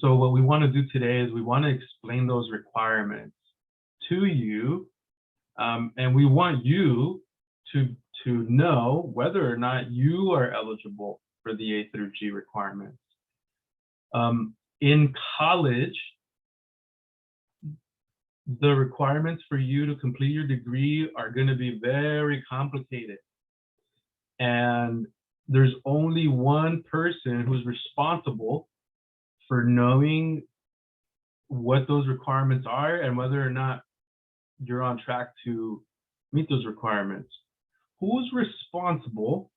So what we want to do today is we want to explain those requirements to you, and we want you to know whether or not you are eligible for the A through G requirements. In college, the requirements for you to complete your degree are going to be very complicated. And there's only one person who's responsible for knowing what those requirements are and whether or not you're on track to meet those requirements. Who's responsible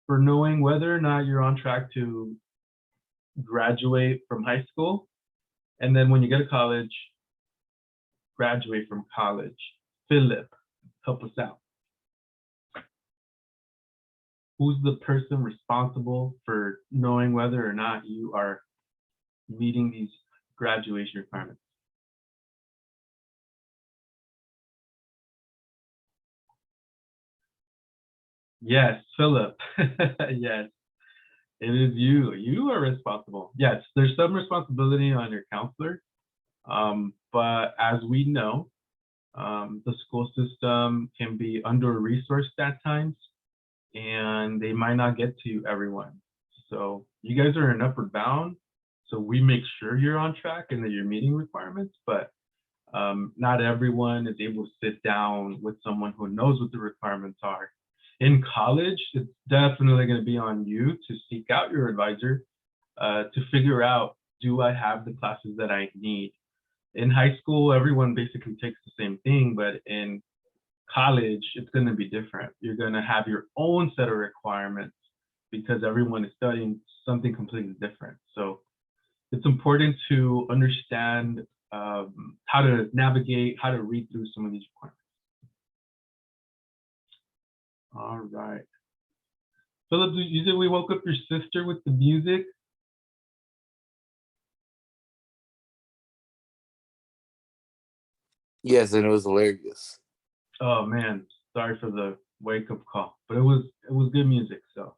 for knowing whether or not you're on track to graduate from high school, and then when you get to college, graduate from college? Philip, help us out. Who's the person responsible for knowing whether or not you are meeting these graduation requirements? Yes, Philip. Yes, it is you. You are responsible. Yes, there's some responsibility on your counselor, but as we know, the school system can be under-resourced at times, and they might not get to everyone. So you guys are in upward bound, so we make sure you're on track and that you're meeting requirements, but not everyone is able to sit down with someone who knows what the requirements are. In college, it's definitely going to be on you to seek out your advisor to figure out, do I have the classes that I need? In high school, everyone basically takes the same thing, but in college, it's going to be different. You're going to have your own set of requirements because everyone is studying something completely different. So it's important to understand how to navigate, how to read through some of these requirements. All right. Philip, you said we woke up your sister with the music? Yes, and it was hilarious. Oh man, sorry for the wake up call, but it was good music. So,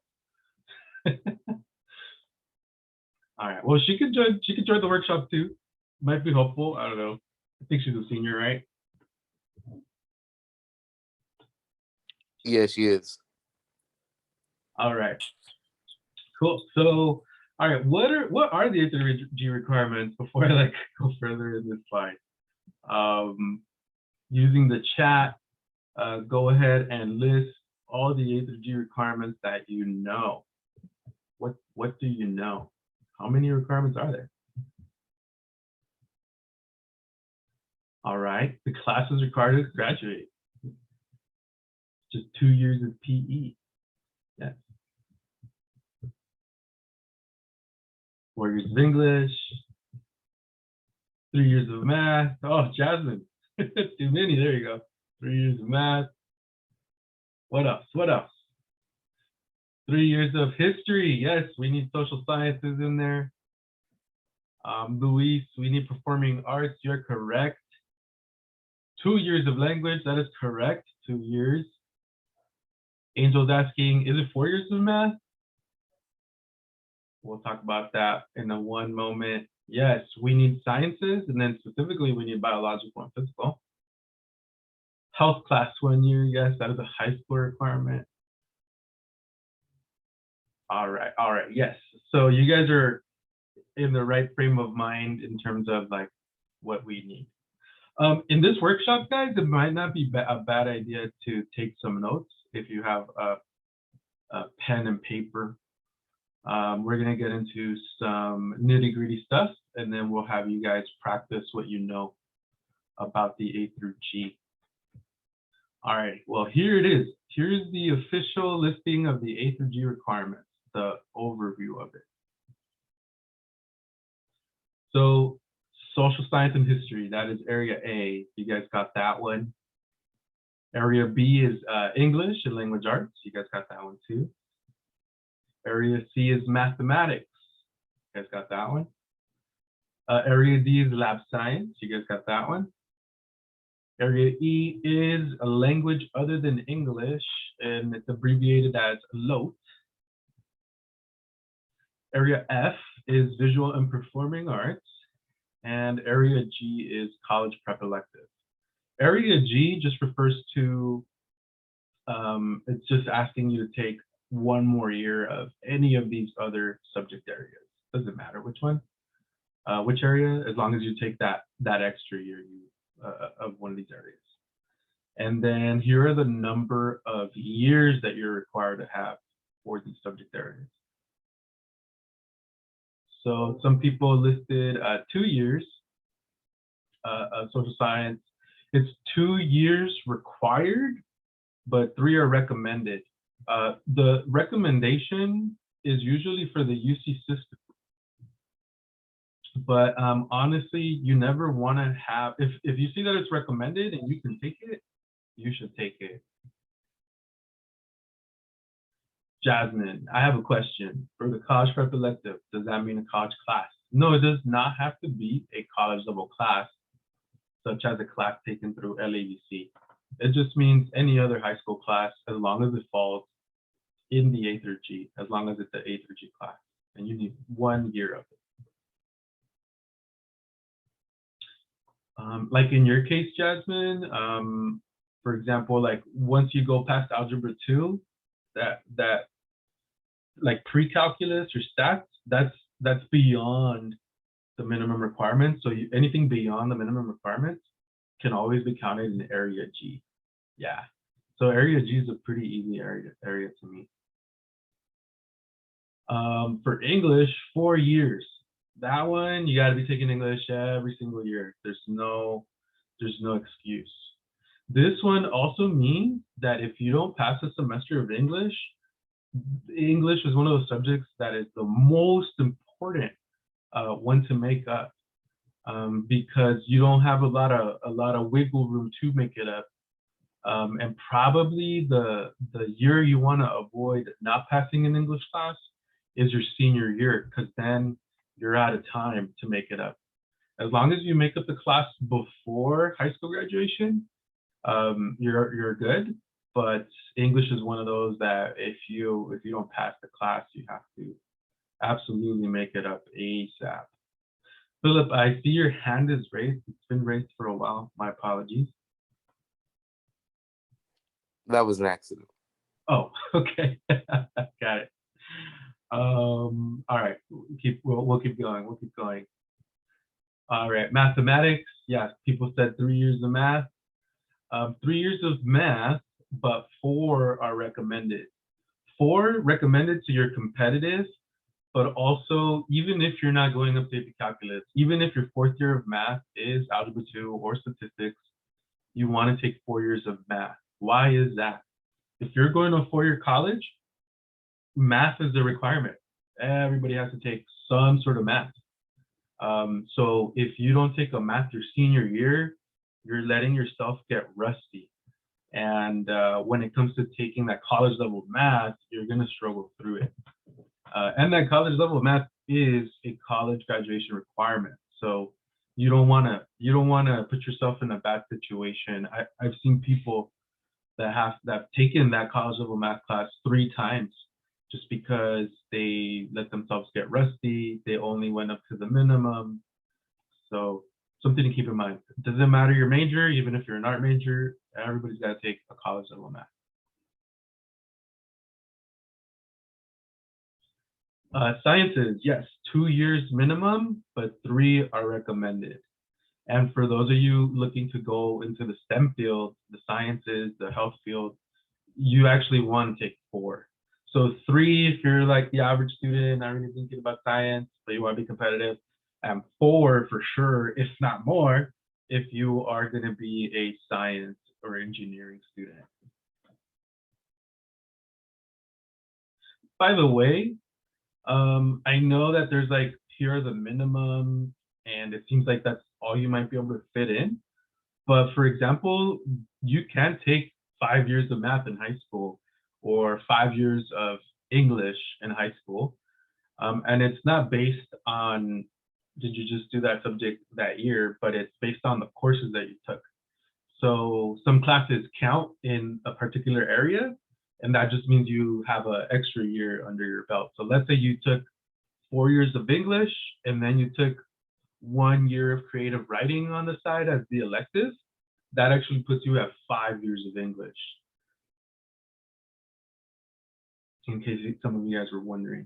all right. Well, she could join the workshop too. Might be helpful. I don't know. I think she's a senior, right? Yeah, she is. All right. Cool. So, all right. What are the A3G requirements before I go further in this slide? Using the chat, go ahead and list all the A3G requirements that you know. What do you know? How many requirements are there? All right, the classes required to graduate. Just 2 years of PE. Yes. 4 years of English. 3 years of math. Oh, Jasmine. Too many. There you go. 3 years of math. What else? What else? 3 years of history. Yes, we need social sciences in there. Luis, we need performing arts. You're correct. 2 years of language. That is correct. 2 years. Angel's asking, is it 4 years of math? We'll talk about that in one moment. Yes, we need sciences, and then specifically we need biological and physical. Health class 1 year. Yes, that is a high school requirement. All right. Yes. So you guys are in the right frame of mind in terms of what we need. In this workshop, guys, it might not be a bad idea to take some notes if you have a pen and paper. We're going to get into some nitty-gritty stuff, and then we'll have you guys practice what you know about the A through G. All right. Well, here it is. Here's the official listing of the A through G requirements, the overview of it. So social science and history, that is area A. You guys got that one. Area B is English and language arts. You guys got that one too. Area C is mathematics. You guys got that one. Area D is lab science. You guys got that one. Area E is a language other than English, and it's abbreviated as LOT. Area F is visual and performing arts, and area G is college prep elective. Area G just refers to, it's just asking you to take one more year of any of these other subject areas. Doesn't matter which one, which area, as long as you take that extra year of one of these areas. And then here are the number of years that you're required to have for these subject areas. So some people listed 2 years of social science. It's 2 years required, but 3 are recommended. The recommendation is usually for the UC system. But honestly, you never want to have, if you see that it's recommended and you can take it, you should take it. Jasmine, I have a question. For the college prep elective, does that mean a college class? No, it does not have to be a college level class, such as a class taken through LABC. It just means any other high school class, as long as it falls in the A through G, as long as it's an A through G class, and you need 1 year of it. Like in your case, Jasmine, for example, like once you go past algebra 2, that like pre-calculus or stats, that's beyond the minimum requirements. So anything beyond the minimum requirements can always be counted in area G. Yeah. So area G is a pretty easy area to me. For English, 4 years. That one, you got to be taking English every single year. There's no excuse. This one also means that if you don't pass a semester of English is one of those subjects that is the most important one to make up, because you don't have a lot of wiggle room to make it up. And probably the year you want to avoid not passing an English class is your senior year, because then you're out of time to make it up. As long as you make up the class before high school graduation, you're good. But English is one of those that if you don't pass the class, you have to absolutely make it up ASAP. Philip, I see your hand is raised. It's been raised for a while. My apologies. That was an accident. Oh, okay. Got it. All right, we'll keep going. We'll keep going. All right, mathematics. Yes, people said 3 years of math. 3 years of math, but 4 are recommended. 4 recommended so you're competitive, but also even if you're not going up to AP Calculus, even if your 4th year of math is Algebra 2 or Statistics, you want to take 4 years of math. Why is that? If you're going to a 4-year college, math is a requirement. Everybody has to take some sort of math. So if you don't take a math your senior year, you're letting yourself get rusty. And when it comes to taking that college level math, you're going to struggle through it. And that college level math is a college graduation requirement. So you don't want to put yourself in a bad situation. I've seen people that have taken that college level math class 3 times just because they let themselves get rusty. They only went up to the minimum. So something to keep in mind. It doesn't matter your major, even if you're an art major, everybody's got to take a college level math. Sciences, yes, 2 years minimum, but 3 are recommended. And for those of you looking to go into the STEM field, the sciences, the health field, you actually want to take 4. So 3 if you're like the average student, not really thinking about science, but you want to be competitive, and 4 for sure, if not more, if you are going to be a science or engineering student. By the way, I know that there's like, here are the minimum, and it seems like that's all you might be able to fit in. But for example, you can take 5 years of math in high school or 5 years of English in high school. And it's not based on, did you just do that subject that year, but it's based on the courses that you took. So some classes count in a particular area, and that just means you have an extra year under your belt. So let's say you took 4 years of English, and then you took 1 year of creative writing on the side as the elective, that actually puts you at 5 years of English. In case some of you guys were wondering.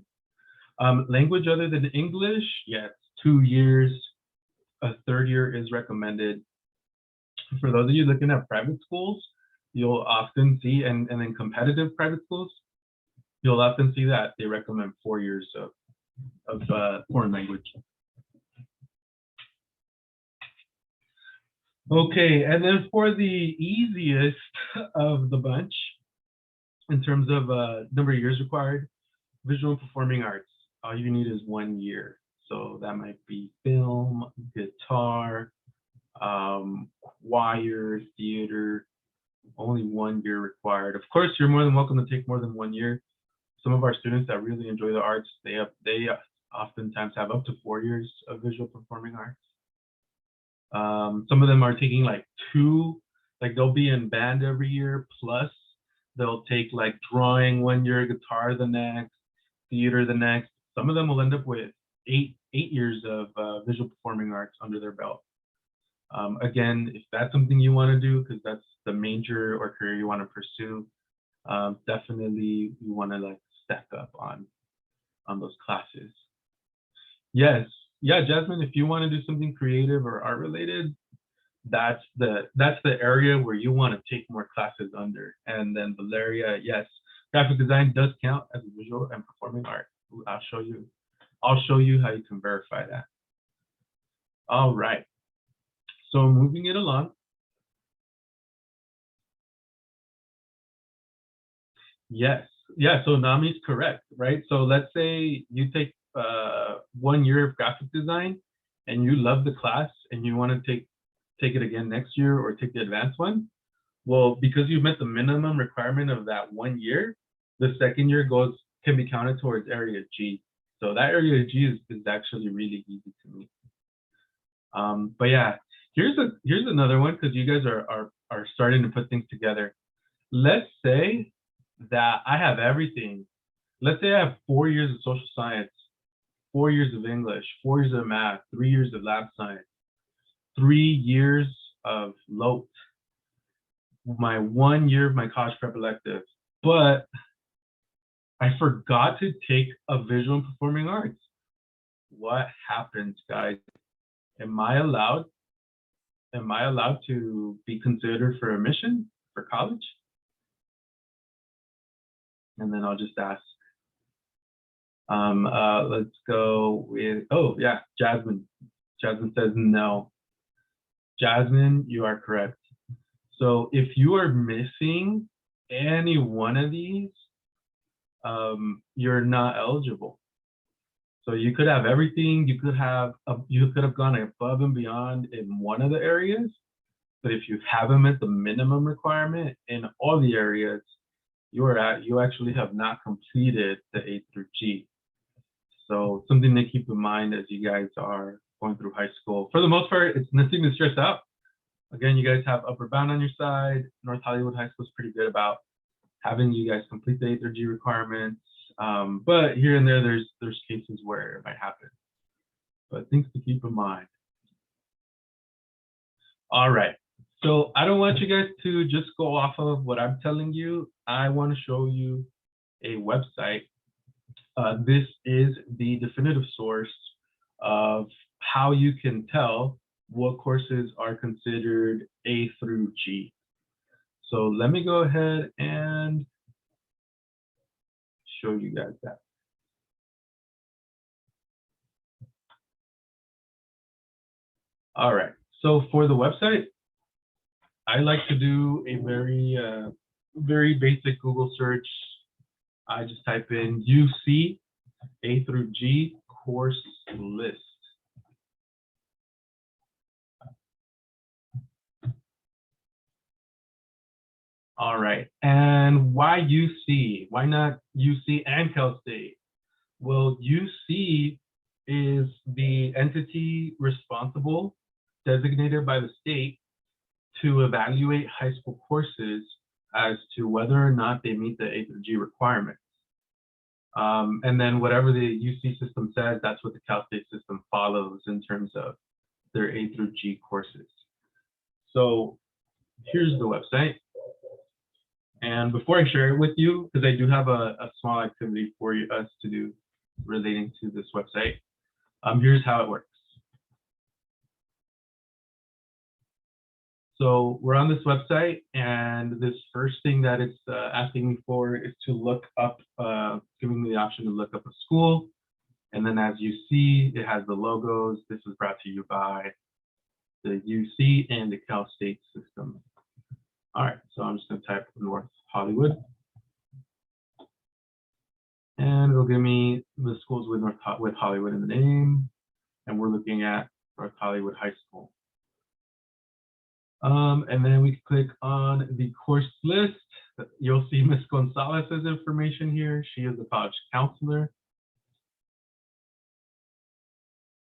Language other than English, yes, 2 years. A third year is recommended. For those of you looking at private schools, you'll often see, and then competitive private schools, you'll often see that they recommend 4 years of foreign language. Okay, and then for the easiest of the bunch, in terms of number of years required, visual and performing arts, all you need is 1 year. So that might be film, guitar, choir, theater, only 1 year required. Of course, you're more than welcome to take more than 1 year. Some of our students that really enjoy the arts, they oftentimes have up to 4 years of visual performing arts. Some of them are taking like 2, like they'll be in band every year, plus they'll take like drawing 1 year, guitar the next, theater the next. Some of them will end up with eight years of visual performing arts under their belt. Again, if that's something you want to do, because that's the major or career you want to pursue, definitely you want to like stack up on those classes. Yes, yeah, Jasmine, if you want to do something creative or art related, that's the area where you want to take more classes under. And then Valeria, yes, graphic design does count as a visual and performing art. I'll show you how you can verify that. All right. So moving it along. Yes, yeah, so Nami's correct, right? So let's say you take 1 year of graphic design and you love the class and you want to take it again next year or take the advanced one. Well, because you've met the minimum requirement of that 1 year, the second year can be counted towards area G. So that area G is actually really easy to meet. But yeah, here's another one, because you guys are starting to put things together. Let's say that I have everything. Let's say I have 4 years of social science, 4 years of English, 4 years of math, 3 years of lab science, 3 years of LOT, my 1 year of my college prep elective, but I forgot to take a visual and performing arts. What happens, guys? Am I allowed to be considered for admission for college? And then I'll just ask. Let's go with, oh yeah, Jasmine. Jasmine says no. Jasmine, you are correct. So if you are missing any one of these, you're not eligible. So you could have everything. You could have gone above and beyond in one of the areas, but if you haven't met the minimum requirement in all the areas, you actually have not completed the A through G. So something to keep in mind as you guys are going through high school. For the most part, it's nothing to stress out. Again, you guys have upper bound on your side. North Hollywood High School is pretty good about having you guys complete the A through G requirements. But here and there, there's cases where it might happen. But things to keep in mind. All right. So I don't want you guys to just go off of what I'm telling you. I want to show you a website. This is the definitive source of how you can tell what courses are considered A through G. So let me go ahead and show you guys that. All right, so for the website, I like to do a very basic Google search. I just type in UC A through G course list. All right, and why UC? Why not UC and Cal State? Well, UC is the entity responsible, designated by the state, to evaluate high school courses as to whether or not they meet the A through G requirements. And then whatever the UC system says, that's what the Cal State system follows in terms of their A through G courses. So here's the website. And before I share it with you, because I do have a small activity for us to do relating to this website, here's how it works. So we're on this website, and this first thing that it's asking me for is to look up, giving me the option to look up a school. And then as you see, it has the logos. This is brought to you by the UC and the Cal State system. All right, so I'm just gonna type North Hollywood. And it'll give me the schools with with Hollywood in the name. And we're looking at North Hollywood High School. And then we click on the course list. You'll see Ms. Gonzalez's information here. She is a college counselor.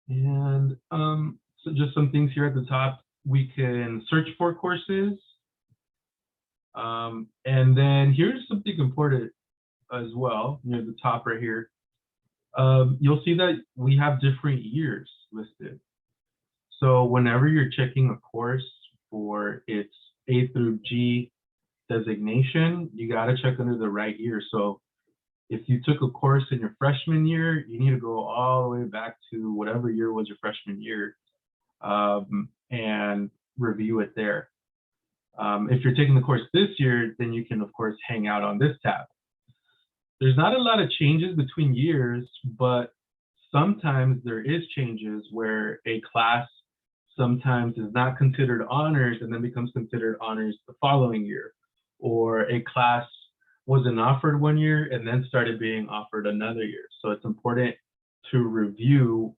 And so just some things here at the top. We can search for courses. And then here's something important as well, near the top right here. You'll see that we have different years listed. So whenever you're checking a course for its A through G designation, you got to check under the right year. So if you took a course in your freshman year, you need to go all the way back to whatever year was your freshman year and review it there. If you're taking the course this year, then you can, of course, hang out on this tab. There's not a lot of changes between years, but sometimes there is changes where a class sometimes is not considered honors and then becomes considered honors the following year, or a class wasn't offered one year and then started being offered another year. So it's important to review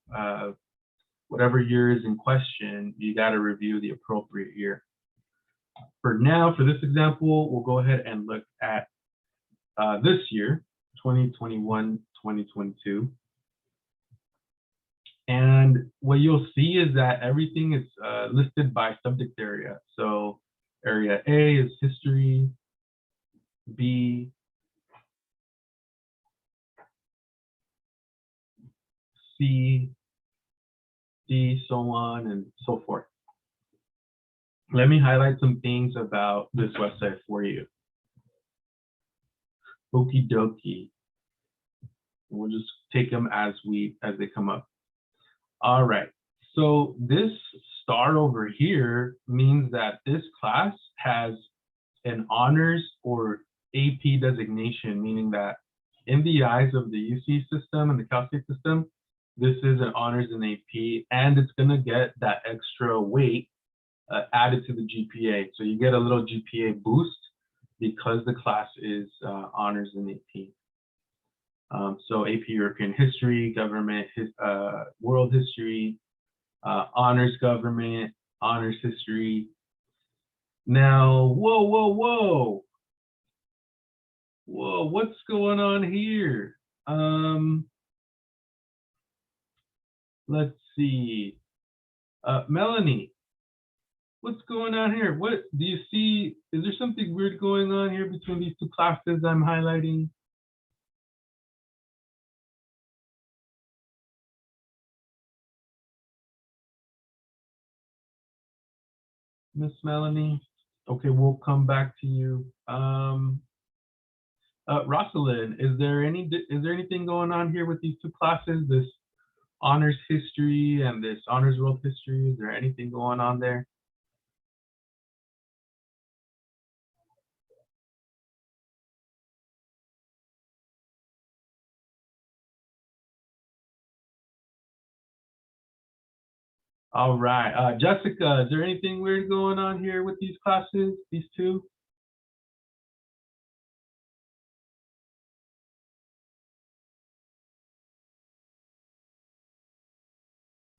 whatever year is in question. You got to review the appropriate year. For now, for this example, we'll go ahead and look at this year, 2021, 2022. And what you'll see is that everything is listed by subject area. So area A is history, B, C, D, so on and so forth. Let me highlight some things about this website for you. Okie dokie. We'll just take them as they come up. All right, so this star over here means that this class has an honors or AP designation, meaning that in the eyes of the UC system and the Cal State system, this is an honors and AP, and it's gonna get that extra weight added to the GPA. So you get a little GPA boost because the class is honors and AP. So AP European History, Government, World History, Honors Government, Honors History. Now, whoa, what's going on here? Let's see. Melanie, what's going on here? What do you see? Is there something weird going on here between these two classes I'm highlighting? Miss Melanie? Okay, we'll come back to you. Rosalind, is there anything going on here with these two classes, this honors history and this honors world history? Is there anything going on there? All right, Jessica, is there anything weird going on here with these classes, these two?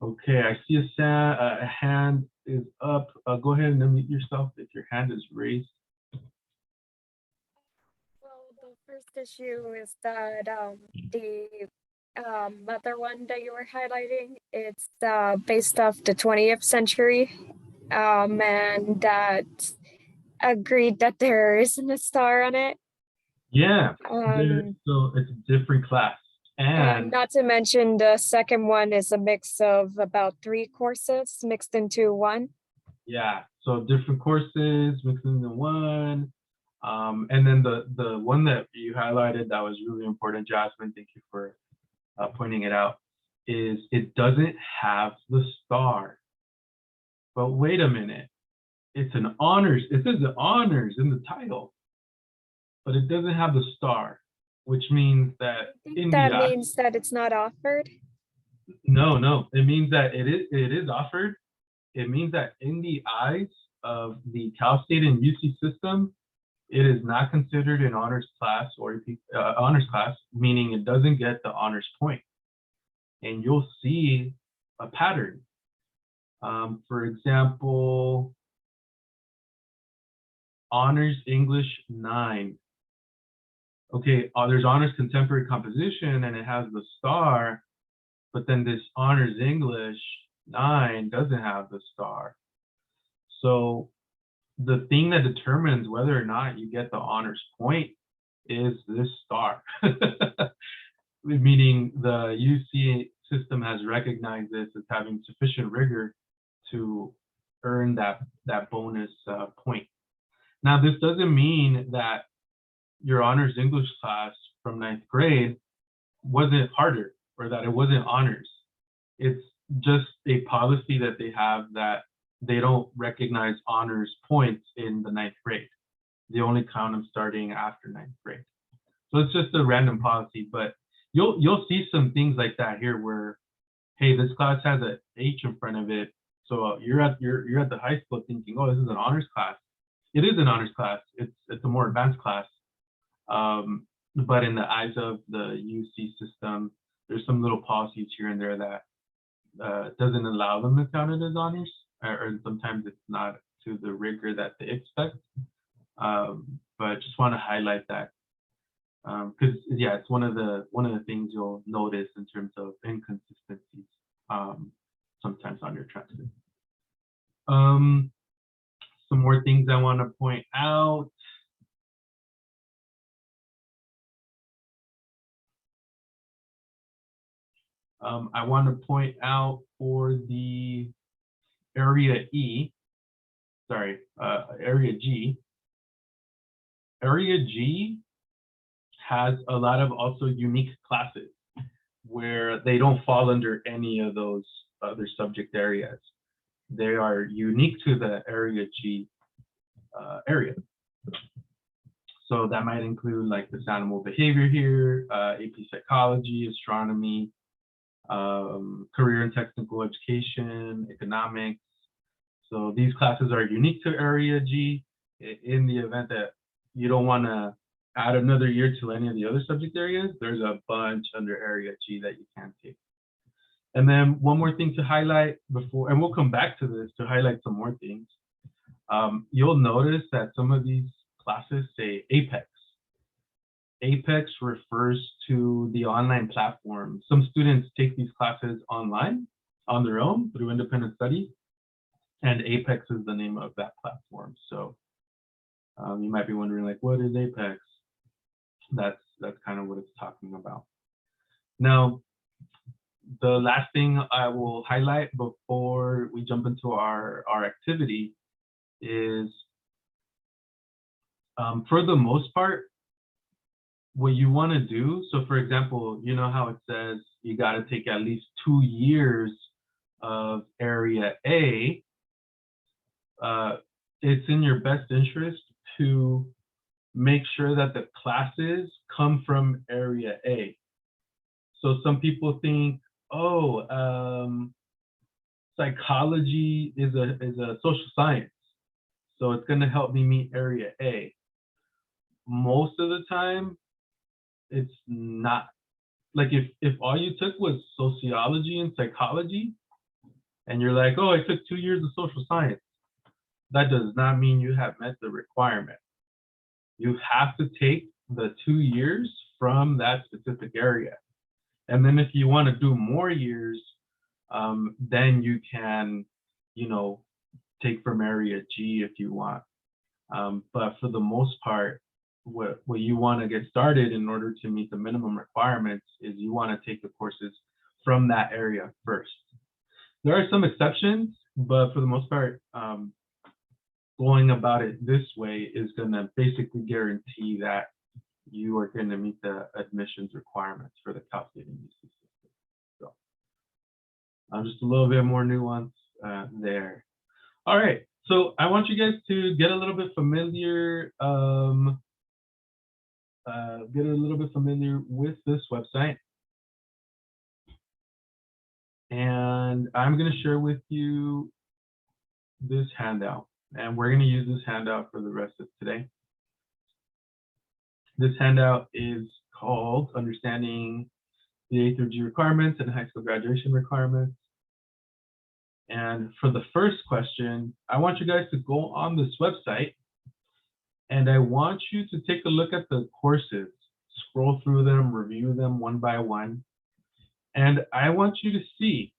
Okay, I see a hand is up. Go ahead and unmute yourself if your hand is raised. Well, the first issue is that the other one that you were highlighting, it's based off the 20th century, and that agreed that there isn't a star on it. Yeah, Um, so it's a different class. and And not to mention the second one is a mix of about 3 courses mixed into one. yeah, so different courses mixed into one. And then the one that you highlighted that was really important, Jasmine, thank you for pointing it out, is it doesn't have the star. But wait a minute, it's an honors, it says the honors in the title, but it doesn't have the star, which means that I think in the that means that it's not offered. no, it means that it is offered. It means that in the eyes of the Cal State and UC system, it is not considered an honors class or honors class, meaning it doesn't get the honors point. And you'll see a pattern. For example, honors English 9. Okay, there's honors contemporary composition and it has the star, but then this honors English 9 doesn't have the star. So the thing that determines whether or not you get the honors point is this star. Meaning the UC system has recognized this as having sufficient rigor to earn that bonus point. Now, this doesn't mean that your honors English class from 9th grade wasn't harder or that it wasn't honors. It's just a policy that they have that they don't recognize honors points in the 9th grade. They only count them starting after 9th grade. So it's just a random policy, but you'll see some things like that here where, hey, this class has an H in front of it. So you're at the high school thinking, oh, this is an honors class. It is an honors class. It's a more advanced class. But in the eyes of the UC system, there's some little policies here and there that doesn't allow them to count it as honors, or sometimes it's not to the rigor that they expect. But I just want to highlight that because yeah, it's one of the things you'll notice in terms of inconsistencies sometimes on your transcript. Some more things I want to point out. I want to point out for the area E, sorry, area G. Area G has a lot of also unique classes where they don't fall under any of those other subject areas. They are unique to the area G area. So that might include like this animal behavior here, AP psychology, astronomy, career and technical education, economics. So these classes are unique to area G. In the event that you don't want to add another year to any of the other subject areas, there's a bunch under area G that you can take. And then one more thing to highlight before, and we'll come back to this to highlight some more things. You'll notice that some of these classes say Apex. Apex refers to the online platform. Some students take these classes online on their own through independent study, and Apex is the name of that platform. So you might be wondering, like, what is Apex? That's kind of what it's talking about. Now, the last thing I will highlight before we jump into our activity is, for the most part, what you want to do, so for example, you know how it says you got to take at least 2 years of area A, it's in your best interest to make sure that the classes come from area A. So some people think, oh, psychology is a social science, so it's going to help me meet area A. Most of the time, it's not. Like if all you took was sociology and psychology, and you're like, oh, I took 2 years of social science, that does not mean you have met the requirement. You have to take the 2 years from that specific area. And then if you want to do more years, then you can, you know, take from area G if you want. But for the most part, what you want to get started in order to meet the minimum requirements is you want to take the courses from that area first. There are some exceptions, but for the most part, going about it this way is going to basically guarantee that you are going to meet the admissions requirements for the Cal State NBC system. So just a little bit more nuance there. All right, so I want you guys to get a little bit familiar, with this website. And I'm going to share with you this handout, and we're going to use this handout for the rest of today. This handout is called Understanding the A through G Requirements and High School Graduation Requirements. And for the first question, I want you guys to go on this website, and I want you to take a look at the courses, scroll through them, review them one by one. And I want you to see,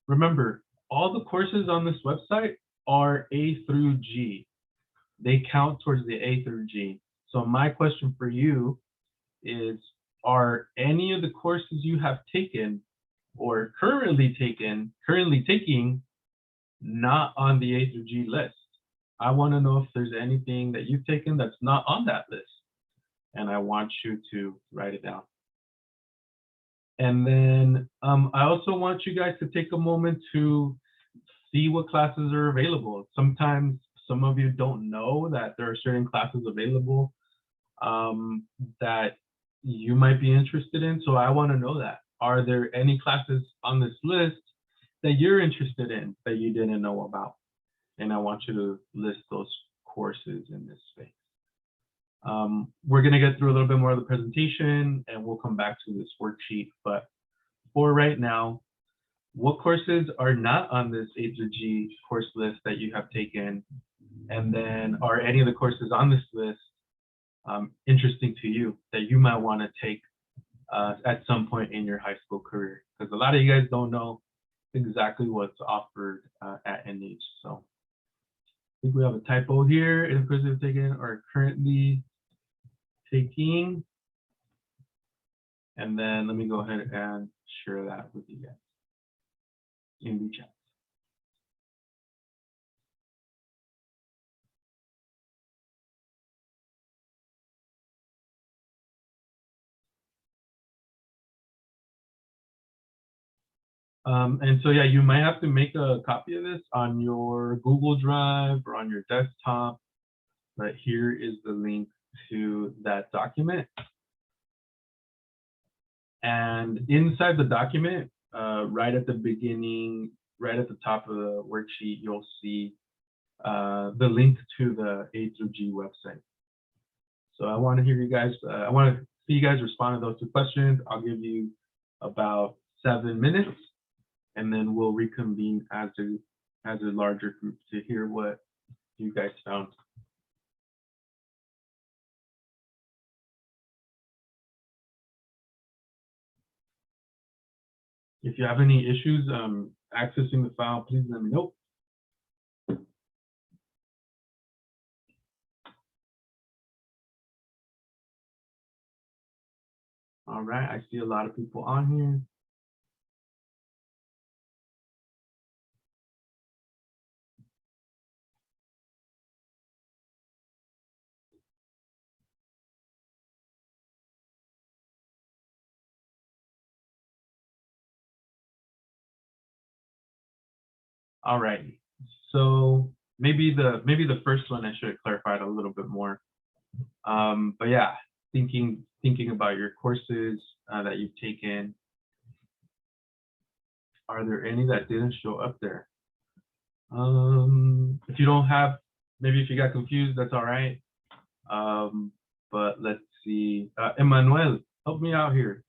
remember, all the courses on this website are A through G. They count towards the A through G. So my question for you is, are any of the courses you have taken or currently taking not on the A through G list? I want to know if there's anything that you've taken that's not on that list. And I want you to write it down. And then I also want you guys to take a moment to see what classes are available. Sometimes some of you don't know that there are certain classes available that you might be interested in. So I want to know that. Are there any classes on this list that you're interested in that you didn't know about? And I want you to list those courses in this space. We're going to get through a little bit more of the presentation, and we'll come back to this worksheet. But for right now, what courses are not on this A through G course list that you have taken? And then are any of the courses on this list interesting to you that you might want to take at some point in your high school career? Because a lot of you guys don't know exactly what's offered at NH. So I think we have a typo here. Any courses you've taken or currently taking. And then let me go ahead and share that with you guys in the chat. And so, yeah, you might have to make a copy of this on your Google Drive or on your desktop. But here is the link to that document. And inside the document, right at the beginning, right at the top of the worksheet, you'll see the link to the A through G website. So I want to hear you guys, I want to see you guys respond to those two questions. I'll give you about 7 minutes, and then we'll reconvene as a larger group to hear what you guys found. If you have any issues accessing the file, please let me know. All right, I see a lot of people on here. All right, so maybe the first one I should have clarified a little bit more. But yeah, thinking about your courses that you've taken, are there any that didn't show up there? If you don't have, maybe if you got confused, that's all right. But let's see, Emmanuel, help me out here.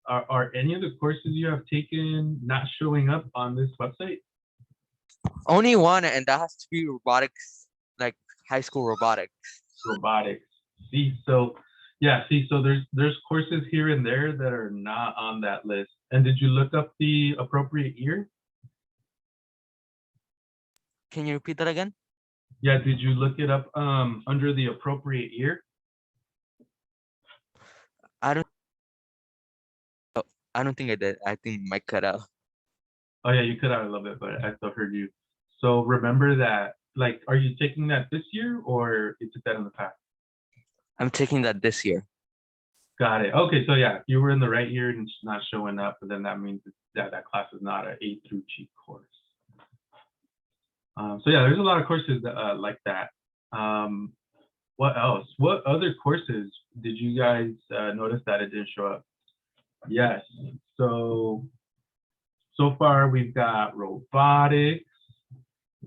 Are any of the courses you have taken not showing up on this website? Only one, and that has to be robotics, like high school robotics. Robotics. See, so yeah, see, so there's courses here and there that are not on that list. And did you look up the appropriate year? Can you repeat that again? Yeah, did you look it up under the appropriate year? I don't. Oh, I don't think I did. I think my cut out. Oh yeah, you cut out a little bit, but I still heard you. So remember that, like, are you taking that this year or you took that in the past? I'm taking that this year. Got it. Okay, so yeah, if you were in the right year and it's not showing up, then that means that that class is not an A through G course. So yeah, there's a lot of courses like that. What else? What other courses did you guys notice that it didn't show up? Yes. So far we've got robotics,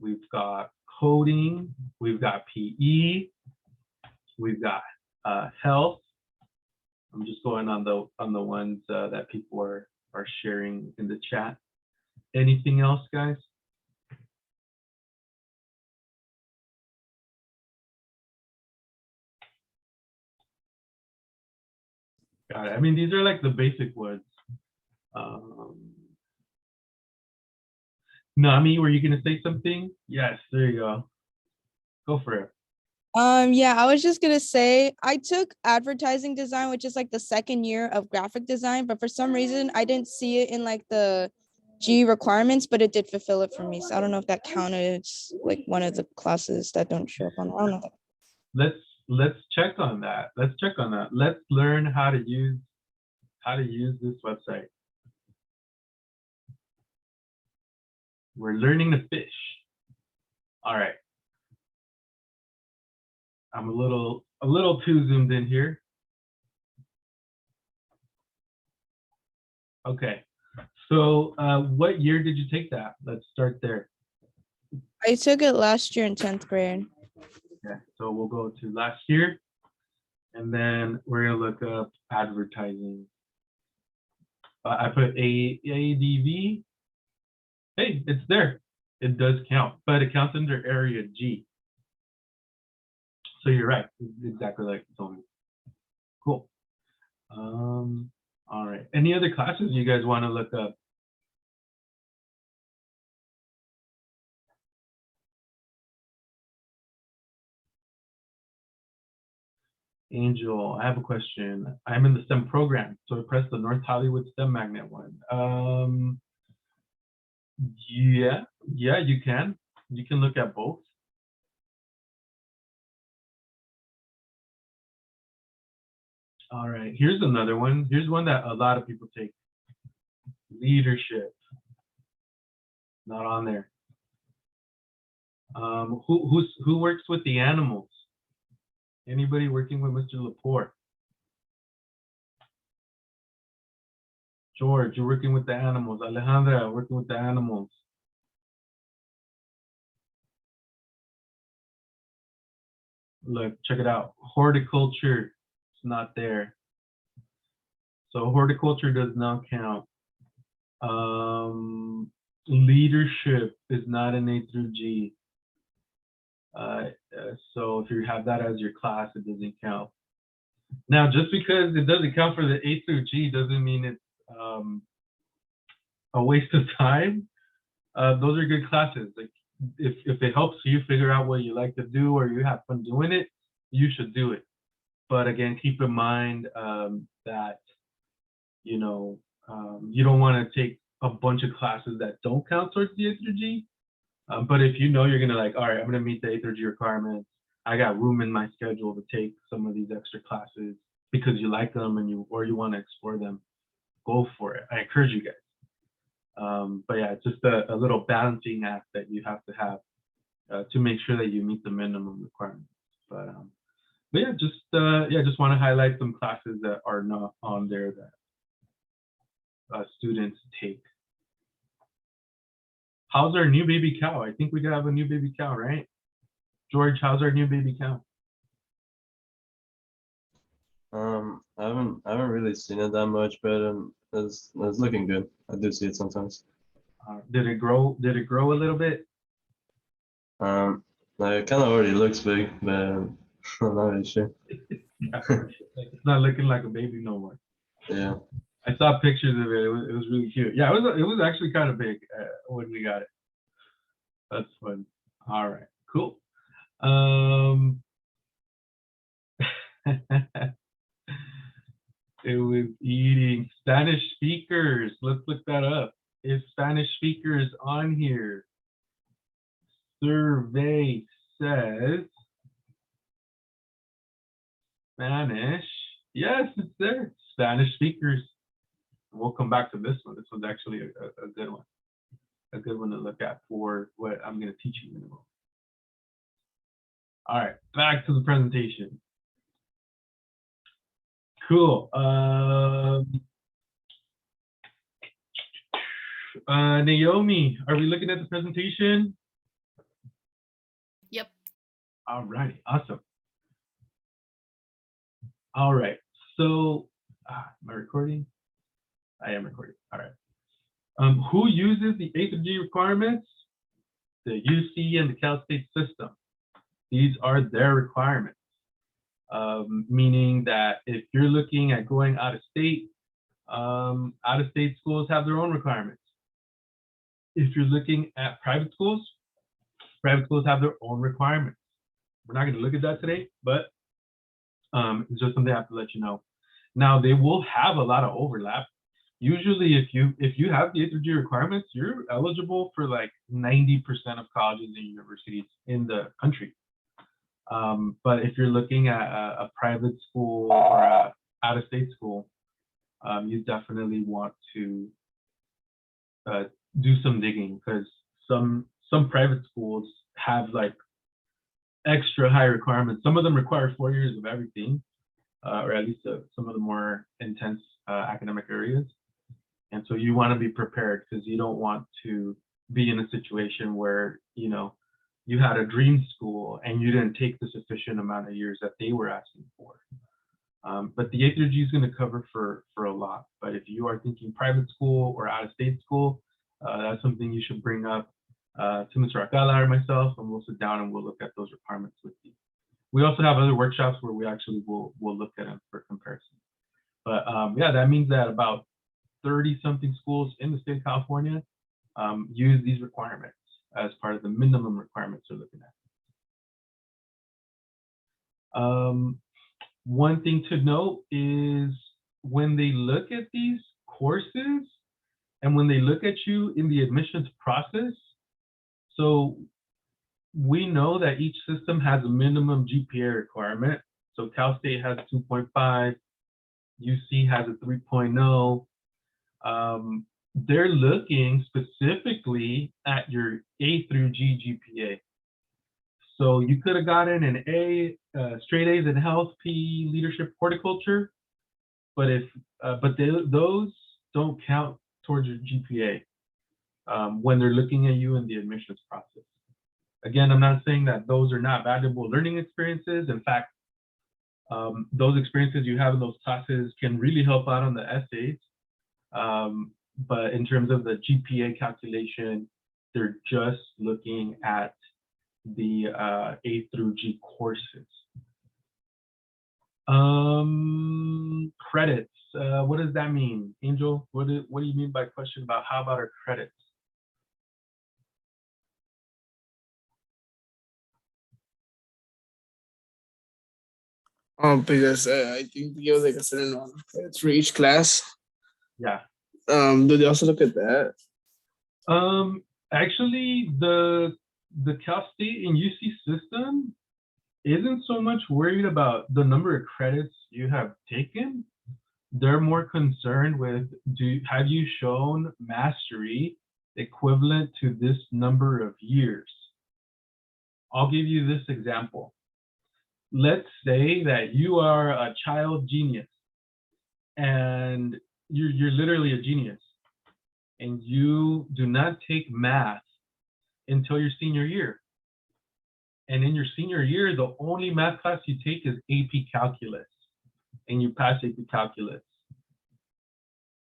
we've got coding, we've got PE, we've got health. I'm just going on the ones that people are sharing in the chat. Anything else, guys? Got it. I mean, these are like the basic ones. Nami, were you gonna say something? Yes, there you go. Go for it. Yeah, I was just gonna say I took advertising design, which is like the second year of graphic design, but for some reason I didn't see it in like the G requirements, but it did fulfill it for me. So I don't know if that counted. It's like one of the classes that don't show up on. I don't know. Let's check on that. Let's check on that. Let's learn how to use this website. We're learning to fish. All right. I'm a little too zoomed in here. Okay. So what year did you take that? Let's start there. I took it last year in 10th grade. Okay, so we'll go to last year, and then we're gonna look up advertising. I put ADV. Hey, it's there. It does count, but it counts under area G. So you're right, exactly like you told me. Cool. All right. Any other classes you guys want to look up? Angel, I have a question. I'm in the STEM program, so I press the North Hollywood STEM magnet one. Yeah, you can. You can look at both. All right, here's another one. Here's one that a lot of people take. Leadership. Not on there. Who works with the animals? Anybody working with Mr. Laporte? George, you're working with the animals. Alejandra, working with the animals. Look, check it out. Horticulture, it's not there. So horticulture does not count. Leadership is not an A through G. So if you have that as your class, it doesn't count. Now, just because it doesn't count for the A through G doesn't mean it's a waste of time. Those are good classes. Like if it helps you figure out what you like to do or you have fun doing it, you should do it. But again, keep in mind that you know you don't want to take a bunch of classes that don't count towards the A through G. But if you know you're gonna like, all right, I'm gonna meet the A through G requirements. I got room in my schedule to take some of these extra classes because you like them and you want to explore them. Go for it. I encourage you guys. But yeah, it's just a little balancing act that you have to have to make sure that you meet the minimum requirements. But yeah, just want to highlight some classes that are not on there that students take. How's our new baby cow? I think we gotta have a new baby cow, right? George, how's our new baby cow? I haven't really seen it that much, but it's looking good. I do see it sometimes. Did it grow? Did it grow a little bit? Like, it kind of already looks big, but I'm not really sure. It's not looking like a baby no more. Yeah. I saw pictures of it. It was really cute. Yeah, it was actually kind of big when we got it. That's fun. All right, cool. It was eating. Spanish speakers. Let's look that up. Is Spanish speakers on here? Survey says Spanish. Yes, it's there. Spanish speakers. We'll come back to this one. This one's actually a good one. A good one to look at for what I'm going to teach you in a moment. All right, back to the presentation. Cool. Naomi, are we looking at the presentation? Yep. All righty, awesome. All right, so am I recording? I am recording. All right. Who uses the A through G requirements? The UC and the Cal State system. These are their requirements, meaning that if you're looking at going out of state schools have their own requirements. If you're looking at private schools have their own requirements. We're not going to look at that today, but it's just something I have to let you know. Now, they will have a lot of overlap. Usually, if you have the A through G requirements, you're eligible for like 90% of colleges and universities in the country. But if you're looking at a private school or a out-of-state school, you definitely want to do some digging, because some private schools have like extra high requirements. Some of them require 4 years of everything, or at least some of the more intense academic areas. And so you want to be prepared, because you don't want to be in a situation where, you know, you had a dream school and you didn't take the sufficient amount of years that they were asking for. But the A through G is going to cover for a lot. But if you are thinking private school or out-of-state school, that's something you should bring up to Mr. Alcala or myself, and we'll sit down and we'll look at those requirements with you. We also have other workshops where we actually will look at them for comparison. But yeah, that means that about 30-something schools in the state of California use these requirements as part of the minimum requirements they're looking at. One thing to note is when they look at these courses and when they look at you in the admissions process, so we know that each system has a minimum GPA requirement. So Cal State has a 2.5, UC has a 3.0. They're looking specifically at your A through G GPA. So you could have gotten an A, straight A's in health, PE, leadership, horticulture, but those don't count towards your GPA when they're looking at you in the admissions process. Again, I'm not saying that those are not valuable learning experiences. In fact, those experiences you have in those classes can really help out on the essays. But in terms of the GPA calculation, they're just looking at the A through G courses. Credits, what does that mean? Angel, what do you mean by question about how about our credits? Because I think you have like a certain amount of credits for each class. Yeah. Do they also look at that? Actually, the Cal State and UC system isn't so much worried about the number of credits you have taken. They're more concerned with, have you shown mastery equivalent to this number of years? I'll give you this example. Let's say that you are a child genius and you're literally a genius and you do not take math until your senior year. And in your senior year, the only math class you take is AP Calculus, and you pass AP Calculus.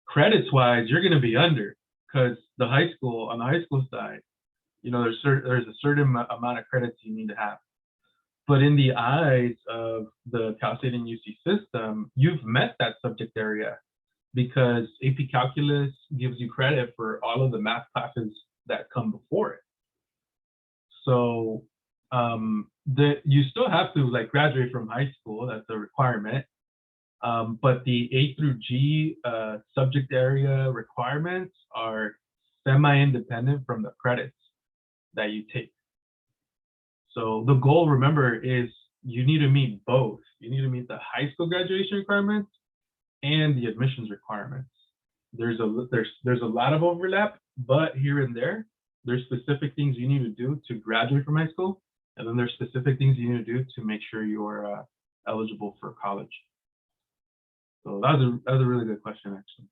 Credits wise, you're going to be under, because on the high school side, you know, there's a certain amount of credits you need to have. But in the eyes of the Cal State and UC system, you've met that subject area, because AP Calculus gives you credit for all of the math classes that come before it. So you still have to like graduate from high school, that's a requirement. But the A through G subject area requirements are semi-independent from the credits that you take. So the goal, remember, is you need to meet both. You need to meet the high school graduation requirements and the admissions requirements. There's a lot of overlap, but here and there's specific things you need to do to graduate from high school, and then there's specific things you need to do to make sure you're eligible for college. So that was a really good question, actually.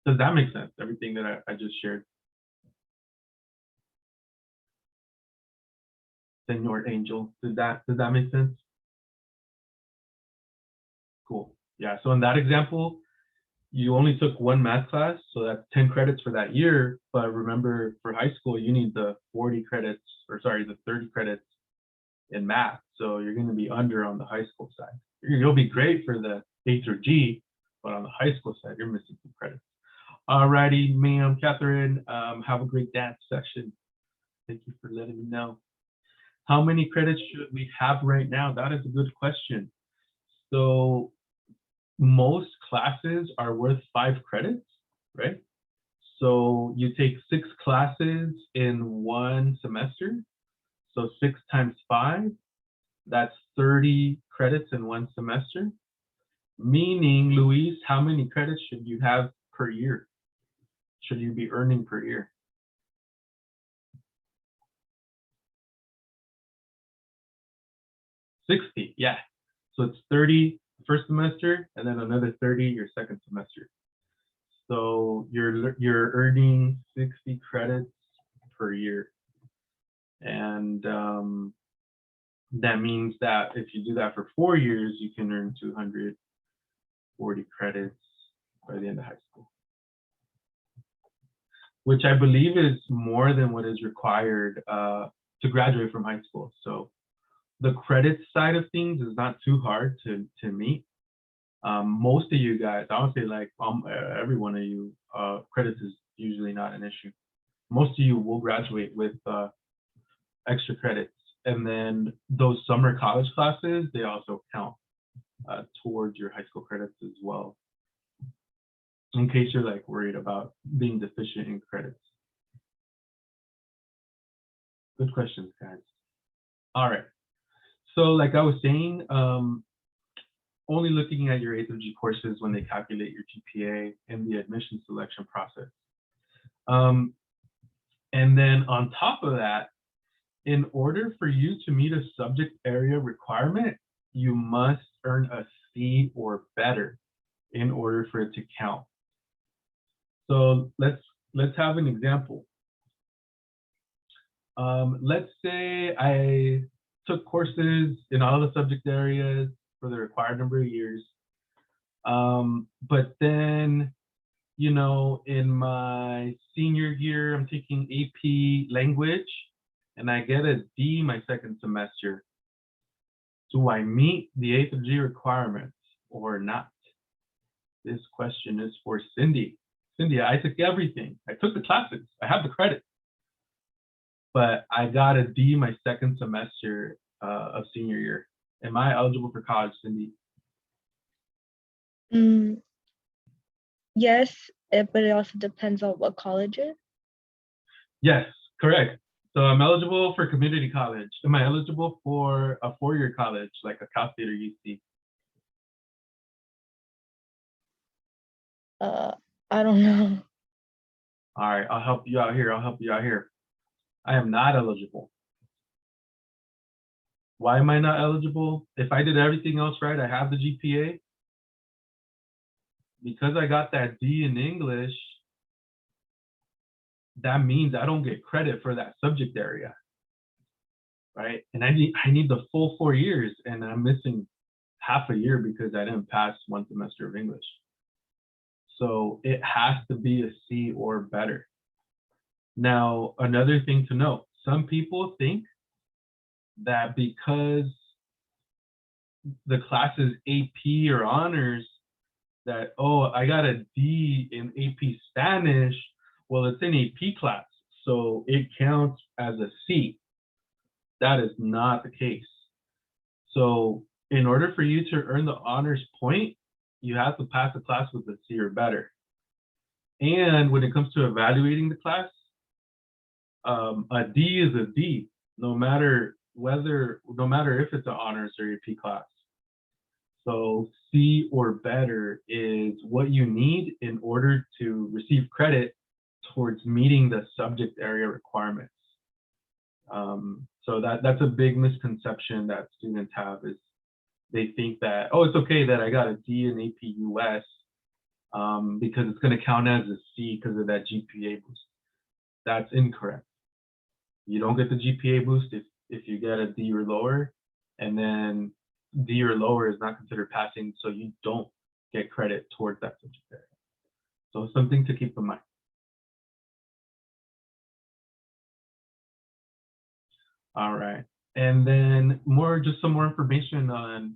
Does that make sense? Everything that I just shared. Senor Angel, does that make sense? Cool. Yeah. So in that example, you only took one math class, so that's 10 credits for that year. But remember, for high school, you need the 40 credits, or sorry, the 30 credits in math. So you're going to be under on the high school side. You'll be great for the A through G, but on the high school side, you're missing some credits. Alrighty, ma'am, Catherine, have a great dance session. Thank you for letting me know. How many credits should we have right now? That is a good question. So most classes are worth 5 credits, right? So you take 6 classes in one semester. So 6 times 5, that's 30 credits in one semester. Meaning, Luis, how many credits should you have per year? Should you be earning per year? $60, yeah. So it's 30 first semester, and then another 30 your second semester. So you're earning 60 credits per year, and that means that if you do that for 4 years, you can earn 240 credits by the end of high school, which I believe is more than what is required to graduate from high school. So the credit side of things is not too hard to meet. Most of you guys, I would say like every one of you, credits is usually not an issue. Most of you will graduate with extra credits. And then those summer college classes, they also count towards your high school credits as well, in case you're like worried about being deficient in credits. Good questions, guys. All right. So like I was saying, only looking at your A through G courses when they calculate your GPA and the admission selection process. And then on top of that, in order for you to meet a subject area requirement, you must earn a C or better in order for it to count. So let's have an example. Let's say I took courses in all the subject areas for the required number of years. But then, you know, in my senior year, I'm taking AP language and I get a D my second semester. Do I meet the A through G requirements or not? This question is for Cindy. Cindy, I took everything. I took the classes. I have the credit. But I got a D my second semester of senior year. Am I eligible for college, Cindy? Yes, but it also depends on what college is. Yes, correct. So I'm eligible for community college. Am I eligible for a 4-year college like a Cal State or UC? I don't know. All right, I'll help you out here. I am not eligible. Why am I not eligible? If I did everything else right, I have the GPA. Because I got that D in English, that means I don't get credit for that subject area, right? And I need the full 4 years, and I'm missing half a year because I didn't pass one semester of English. So it has to be a C or better. Now, another thing to note, some people think that because the class is AP or honors, that, oh, I got a D in AP Spanish, well, it's an AP class, so it counts as a C. That is not the case. So in order for you to earn the honors point, you have to pass the class with a C or better. And when it comes to evaluating the class, a D is a D, no matter if it's an honors or AP class. So C or better is what you need in order to receive credit towards meeting the subject area requirements. So that's a big misconception that students have, is they think that, oh, it's okay that I got a D in AP US because it's going to count as a C because of that GPA boost. That's incorrect. You don't get the GPA boost if you get a D or lower, and then D or lower is not considered passing, so you don't get credit towards that subject area. So something to keep in mind. All right, and then just some more information on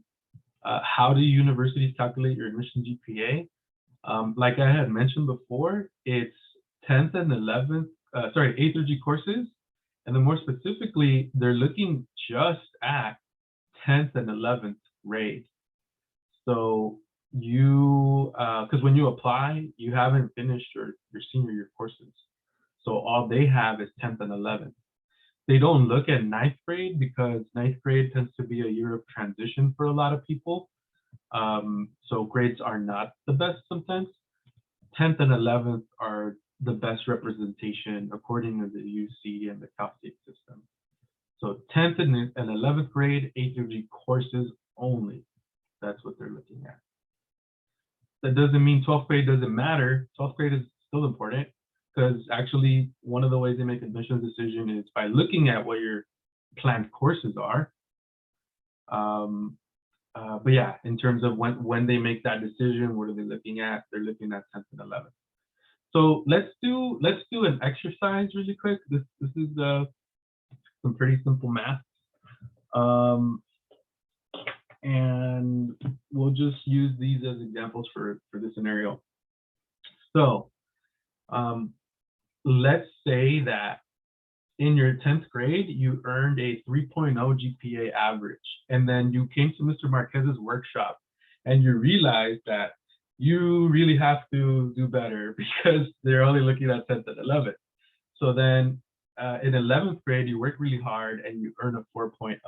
how do universities calculate your admission GPA. Like I had mentioned before, it's 10th and 11th, 8th through G courses. And then more specifically, they're looking just at 10th and 11th grade. So you, because when you apply, you haven't finished your senior year courses. So all they have is 10th and 11th. They don't look at 9th grade because 9th grade tends to be a year of transition for a lot of people. So grades are not the best sometimes. 10th and 11th are the best representation according to the UC and the Cal State system. So 10th and 11th grade, 8 through G courses only. That's what they're looking at. That doesn't mean 12th grade doesn't matter. 12th grade is still important, because actually one of the ways they make admissions decision is by looking at what your planned courses are. But yeah, in terms of when they make that decision, what are they looking at? They're looking at 10th and 11th. So let's do an exercise really quick. This is some pretty simple math. And we'll just use these as examples for this scenario. So let's say that in your 10th grade, you earned a 3.0 GPA average, and then you came to Mr. Marquez's workshop and you realized that you really have to do better because they're only looking at 10th and 11th. So then in 11th grade, you work really hard and you earn a 4.0.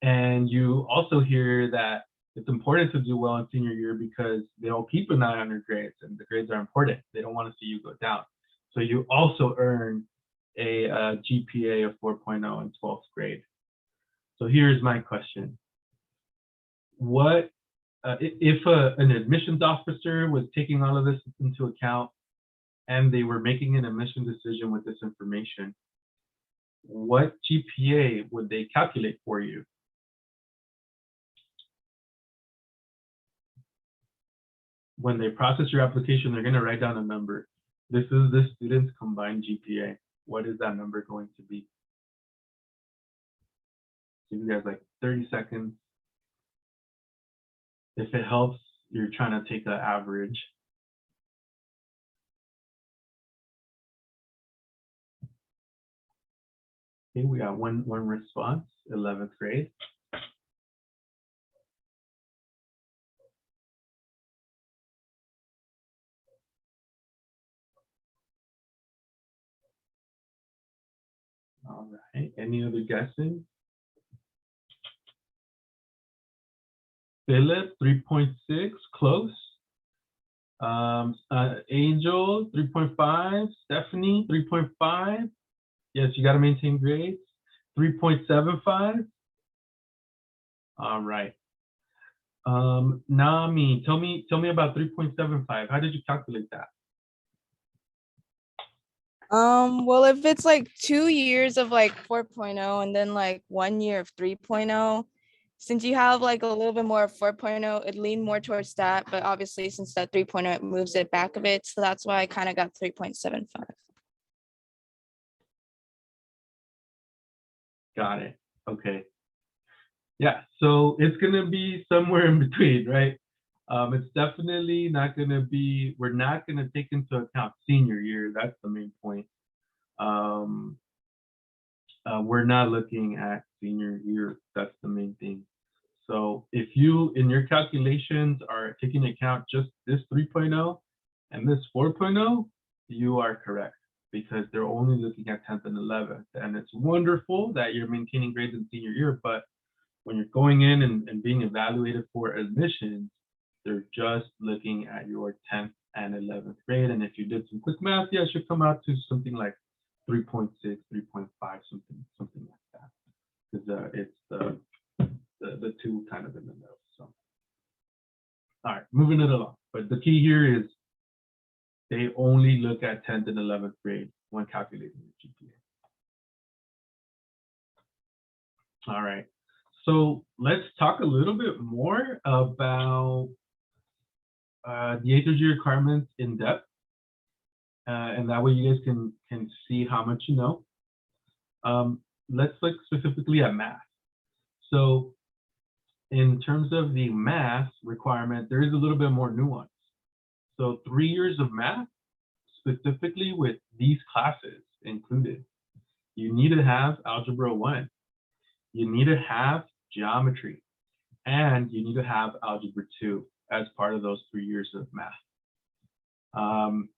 And you also hear that it's important to do well in senior year because they'll keep an eye on your grades, and the grades are important. They don't want to see you go down. So you also earn a GPA of 4.0 in 12th grade. So here's my question. What if an admissions officer was taking all of this into account and they were making an admission decision with this information, what GPA would they calculate for you? When they process your application, they're going to write down a number. This is the student's combined GPA. What is that number going to be? Give you guys like 30 seconds. If it helps, you're trying to take an average. Okay, we got one response, 11th grade. All right, any other guesses? Philip, 3.6, close. Angel, 3.5. Stephanie, 3.5. Yes, you got to maintain grades. 3.75. All right. Nami, tell me about 3.75. How did you calculate that? Well, if it's like 2 years of like 4.0 and then like 1 year of 3.0, since you have like a little bit more of 4.0, it leaned more towards that. But obviously, since that 3.0, it moves it back a bit. So that's why I kind of got 3.75. Got it. Okay. Yeah, so it's going to be somewhere in between, right? It's definitely not going to be, we're not going to take into account senior year. That's the main point. We're not looking at senior year. That's the main thing. So if you, in your calculations, are taking into account just this 3.0 and this 4.0, you are correct, because they're only looking at 10th and 11th. And it's wonderful that you're maintaining grades in senior year, but when you're going in and being evaluated for admissions, they're just looking at your 10th and 11th grade. And if you did some quick math, yeah, it should come out to something like 3.6, 3.5, something like that. Because it's the two kind of in the middle. So, all right, moving it along. But the key here is they only look at 10th and 11th grade when calculating the GPA. All right, so let's talk a little bit more about the A-G requirements in depth, and that way you guys can see how much you know. Let's look specifically at math. So in terms of the math requirement, there is a little bit more nuance. So 3 years of math, specifically with these classes included, you need to have Algebra 1, you need to have geometry, and you need to have Algebra 2 as part of those 3 years of math.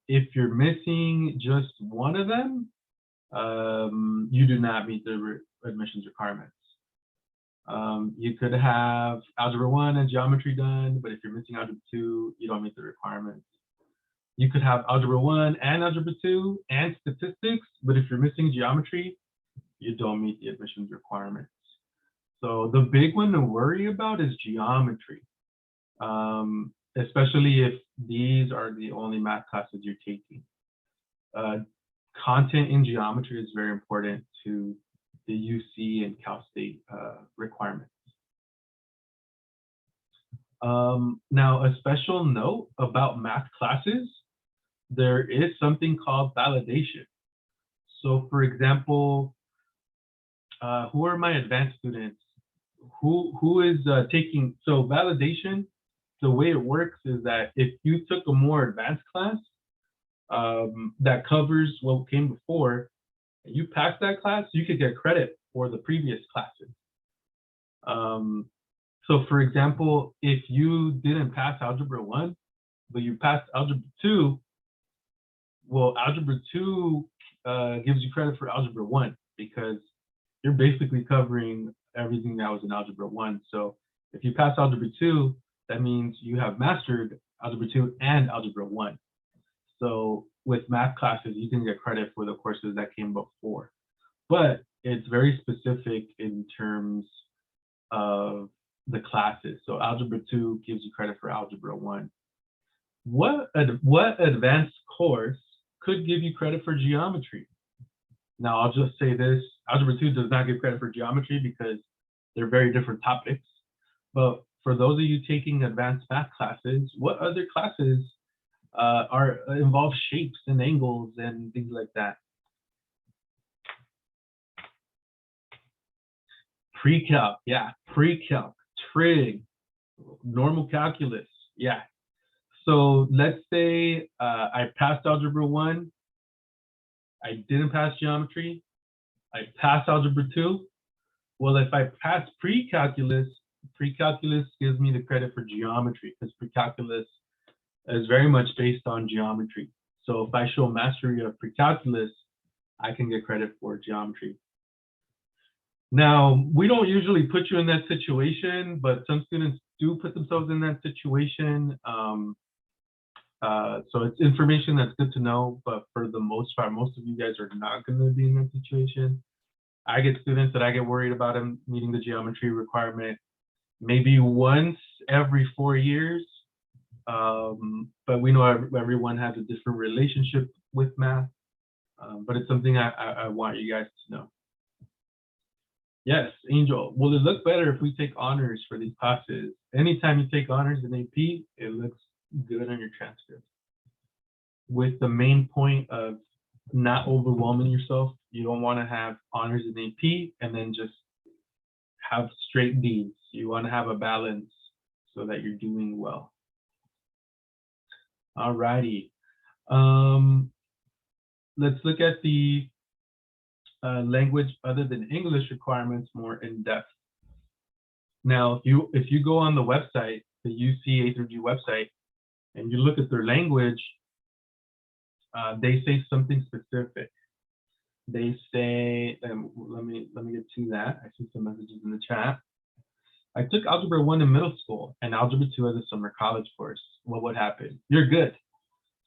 If you're missing just one of them, you do not meet the admissions requirements. You could have Algebra 1 and geometry done, but if you're missing Algebra 2, you don't meet the requirements. You could have Algebra 1 and Algebra 2 and statistics, but if you're missing geometry, you don't meet the admissions requirements. So the big one to worry about is geometry, especially if these are the only math classes you're taking. Content in geometry is very important to the UC and Cal State requirements. Now, a special note about math classes, there is something called validation. So for example, who are my advanced students? Who is taking, so validation, the way it works is that if you took a more advanced class that covers what came before, you passed that class, you could get credit for the previous classes. So for example, if you didn't pass Algebra 1, but you passed Algebra 2, well, Algebra 2 gives you credit for Algebra 1 because you're basically covering everything that was in Algebra 1. So if you pass Algebra 2, that means you have mastered Algebra 2 and Algebra 1. So with math classes, you can get credit for the courses that came before. But it's very specific in terms of the classes. So Algebra 2 gives you credit for Algebra 1. What advanced course could give you credit for geometry? Now, I'll just say this, Algebra 2 does not give credit for geometry because they're very different topics. But for those of you taking advanced math classes, what other classes involve shapes and angles and things like that? Pre-calc, yeah, pre-calc, trig, normal calculus, yeah. So let's say I passed Algebra 1, I didn't pass geometry, I passed Algebra 2. Well, if I pass pre-calculus, pre-calculus gives me the credit for geometry because pre-calculus is very much based on geometry. So if I show mastery of pre-calculus, I can get credit for geometry. Now, we don't usually put you in that situation, but some students do put themselves in that situation. So it's information that's good to know, but for the most part, most of you guys are not going to be in that situation. I get students that I get worried about them meeting the geometry requirement maybe once every 4 years. But we know everyone has a different relationship with math, but it's something I want you guys to know. Yes, Angel, will it look better if we take honors for these classes? Anytime you take honors in AP, it looks good on your transcript. With the main point of not overwhelming yourself, you don't want to have honors in AP and then just have straight D's. You want to have a balance so that you're doing well. All righty. Let's look at the language other than English requirements more in depth. Now, if you go on the website, the UC A through G website, and you look at their language, they say something specific. They say, let me get to that. I see some messages in the chat. I took Algebra 1 in middle school and Algebra 2 as a summer college course. What would happen? You're good.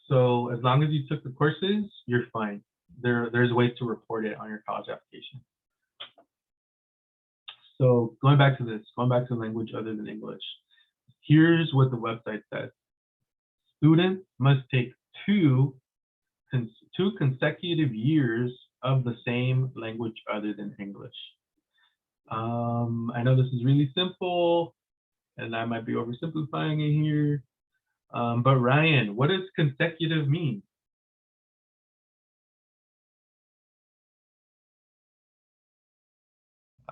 So as long as you took the courses, you're fine. There's ways to report it on your college application. So going back to language other than English. Here's what the website says. Students must take two consecutive years of the same language other than English. I know this is really simple, and I might be oversimplifying it here. But Ryan, what does consecutive mean?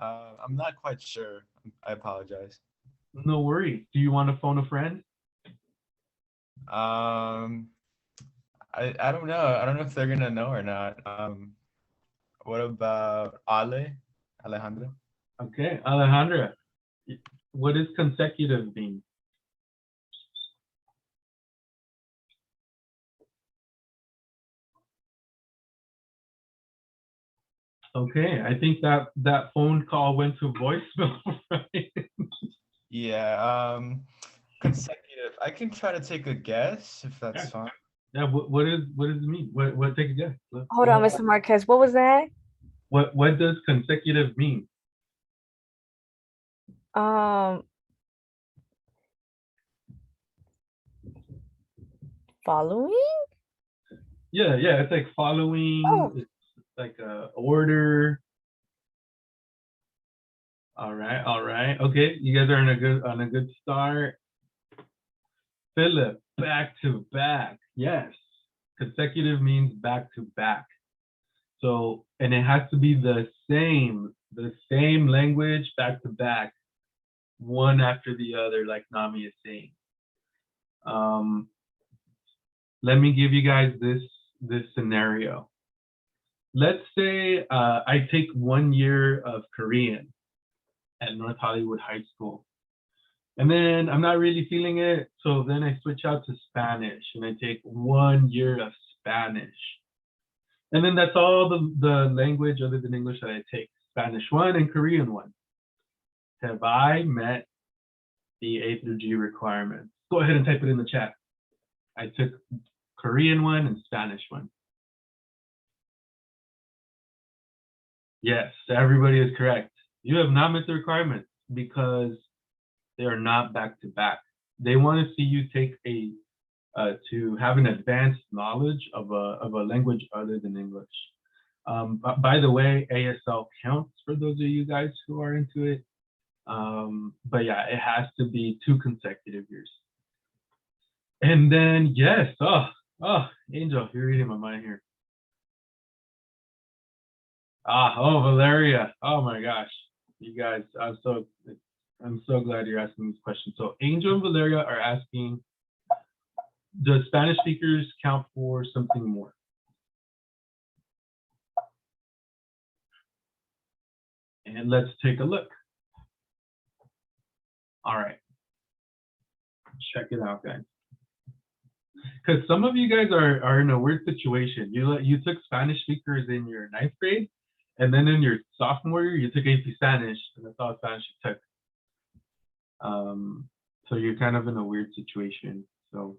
I'm not quite sure. I apologize. No worries. Do you want to phone a friend? I don't know. I don't know if they're gonna know or not. What about Alejandro? Okay, Alejandra, what does consecutive mean? Okay, I think that phone call went to voicemail, right? Yeah. Consecutive. I can try to take a guess if that's fine. Yeah, what does it mean? What take a guess? Hold on, Mr. Marquez. What was that? What does consecutive mean? Following? Yeah, it's like following. Oh. It's like a order. All right. Okay, you guys are on a good start. Philip, back to back. Yes, consecutive means back to back. So, and it has to be the same language back to back, one after the other, like Nami is saying. Let me give you guys this scenario. Let's say I take 1 year of Korean at North Hollywood High School. And then I'm not really feeling it. So then I switch out to Spanish and I take 1 year of Spanish. And then that's all the language other than English that I take. Spanish 1 and Korean 1. Have I met the A through G requirements? Go ahead and type it in the chat. I took Korean 1 and Spanish 1. Yes, everybody is correct. You have not met the requirements because they are not back to back. They want to see you take to have an advanced knowledge of a language other than English. By the way, ASL counts for those of you guys who are into it. But yeah, it has to be 2 consecutive years. And then yes, Angel, you're reading my mind here. Valeria. Oh my gosh, you guys, I'm so glad you're asking these questions. So Angel and Valeria are asking, does Spanish speakers count for something more? And let's take a look. All right, check it out, guys. Because some of you guys are in a weird situation. You took Spanish speakers in your 9th grade, and then in your sophomore year, you took AP Spanish, and that's all Spanish you took. So you're kind of in a weird situation. So,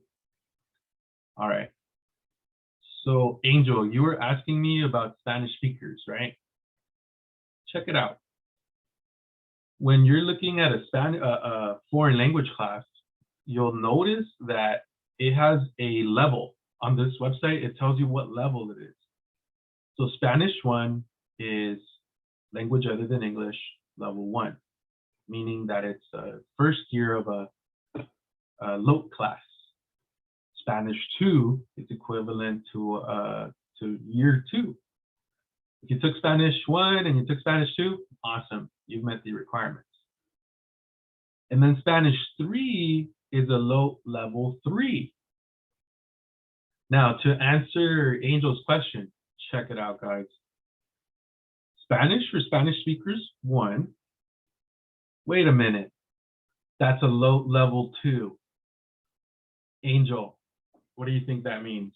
all right. So Angel, you were asking me about Spanish speakers, right? Check it out. When you're looking at a foreign language class, you'll notice that it has a level on this website. It tells you what level it is. So Spanish 1 is language other than English, level 1, meaning that it's first year of a LOT class. Spanish 2 is equivalent to year 2. If you took Spanish 1 and you took Spanish 2, awesome, you've met the requirements. And then Spanish 3 is a LOT level 3. Now, to answer Angel's question, check it out, guys. Spanish for Spanish speakers 1. Wait a minute, That's a low level 2. Angel, what do you think that means?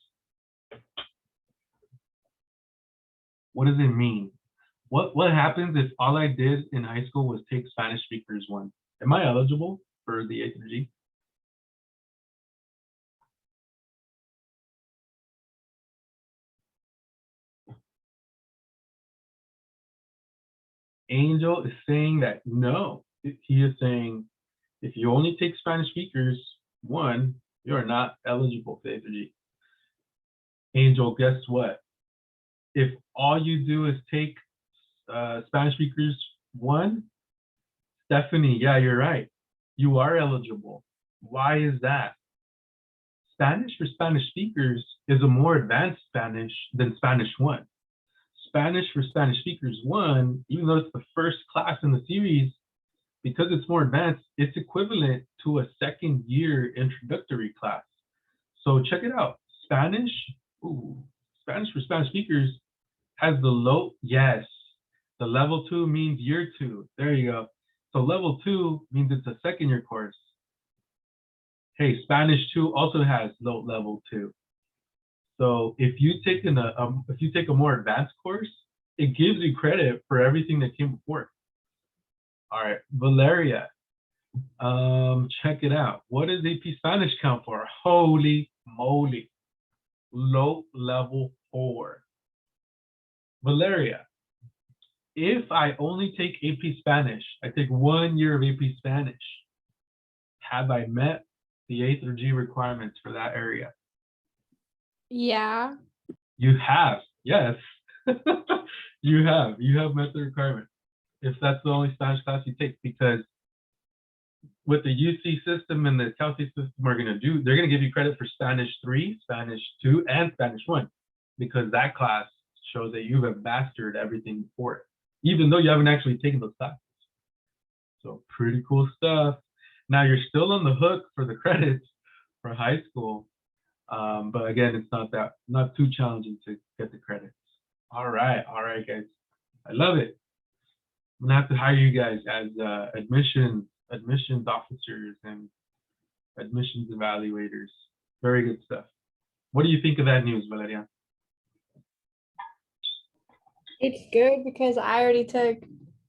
What does it mean? What happens if all I did in high school was take Spanish speakers 1? Am I eligible for the A3G? Angel is saying that no. He is saying if you only take Spanish speakers 1, you are not eligible for the A3G. Angel, guess what? If all you do is take Spanish speakers 1, Stephanie, yeah, you're right. You are eligible. Why is that? Spanish for Spanish speakers is a more advanced Spanish than Spanish 1. Spanish for Spanish speakers 1, even though it's the first class in the series, because it's more advanced, it's equivalent to a second year introductory class. So check it out. Spanish for Spanish speakers has the the level 2 means year 2. There you go. So level 2 means it's a second year course. Hey, Spanish 2 also has low level 2. So if you take a more advanced course, it gives you credit for everything that came before. All right, Valeria, check it out. What does AP Spanish count for? Holy moly, low level 4. Valeria, if I only take AP Spanish, I take 1 year of AP Spanish, have I met the A3G requirements for that area? Yeah. You have, yes. You have met the requirement. If that's the only Spanish class you take, because what the UC system and the Cal State system are gonna do, they're gonna give you credit for Spanish 3, Spanish 2, and Spanish 1, because that class shows that you have mastered everything before it, even though you haven't actually taken those classes. So pretty cool stuff. Now you're still on the hook for the credits for high school. But again, it's not too challenging to get the credits. All right, guys. I love it. I'm gonna have to hire you guys as admissions officers and admissions evaluators. Very good stuff. What do you think of that news, Valeria? It's good because I already took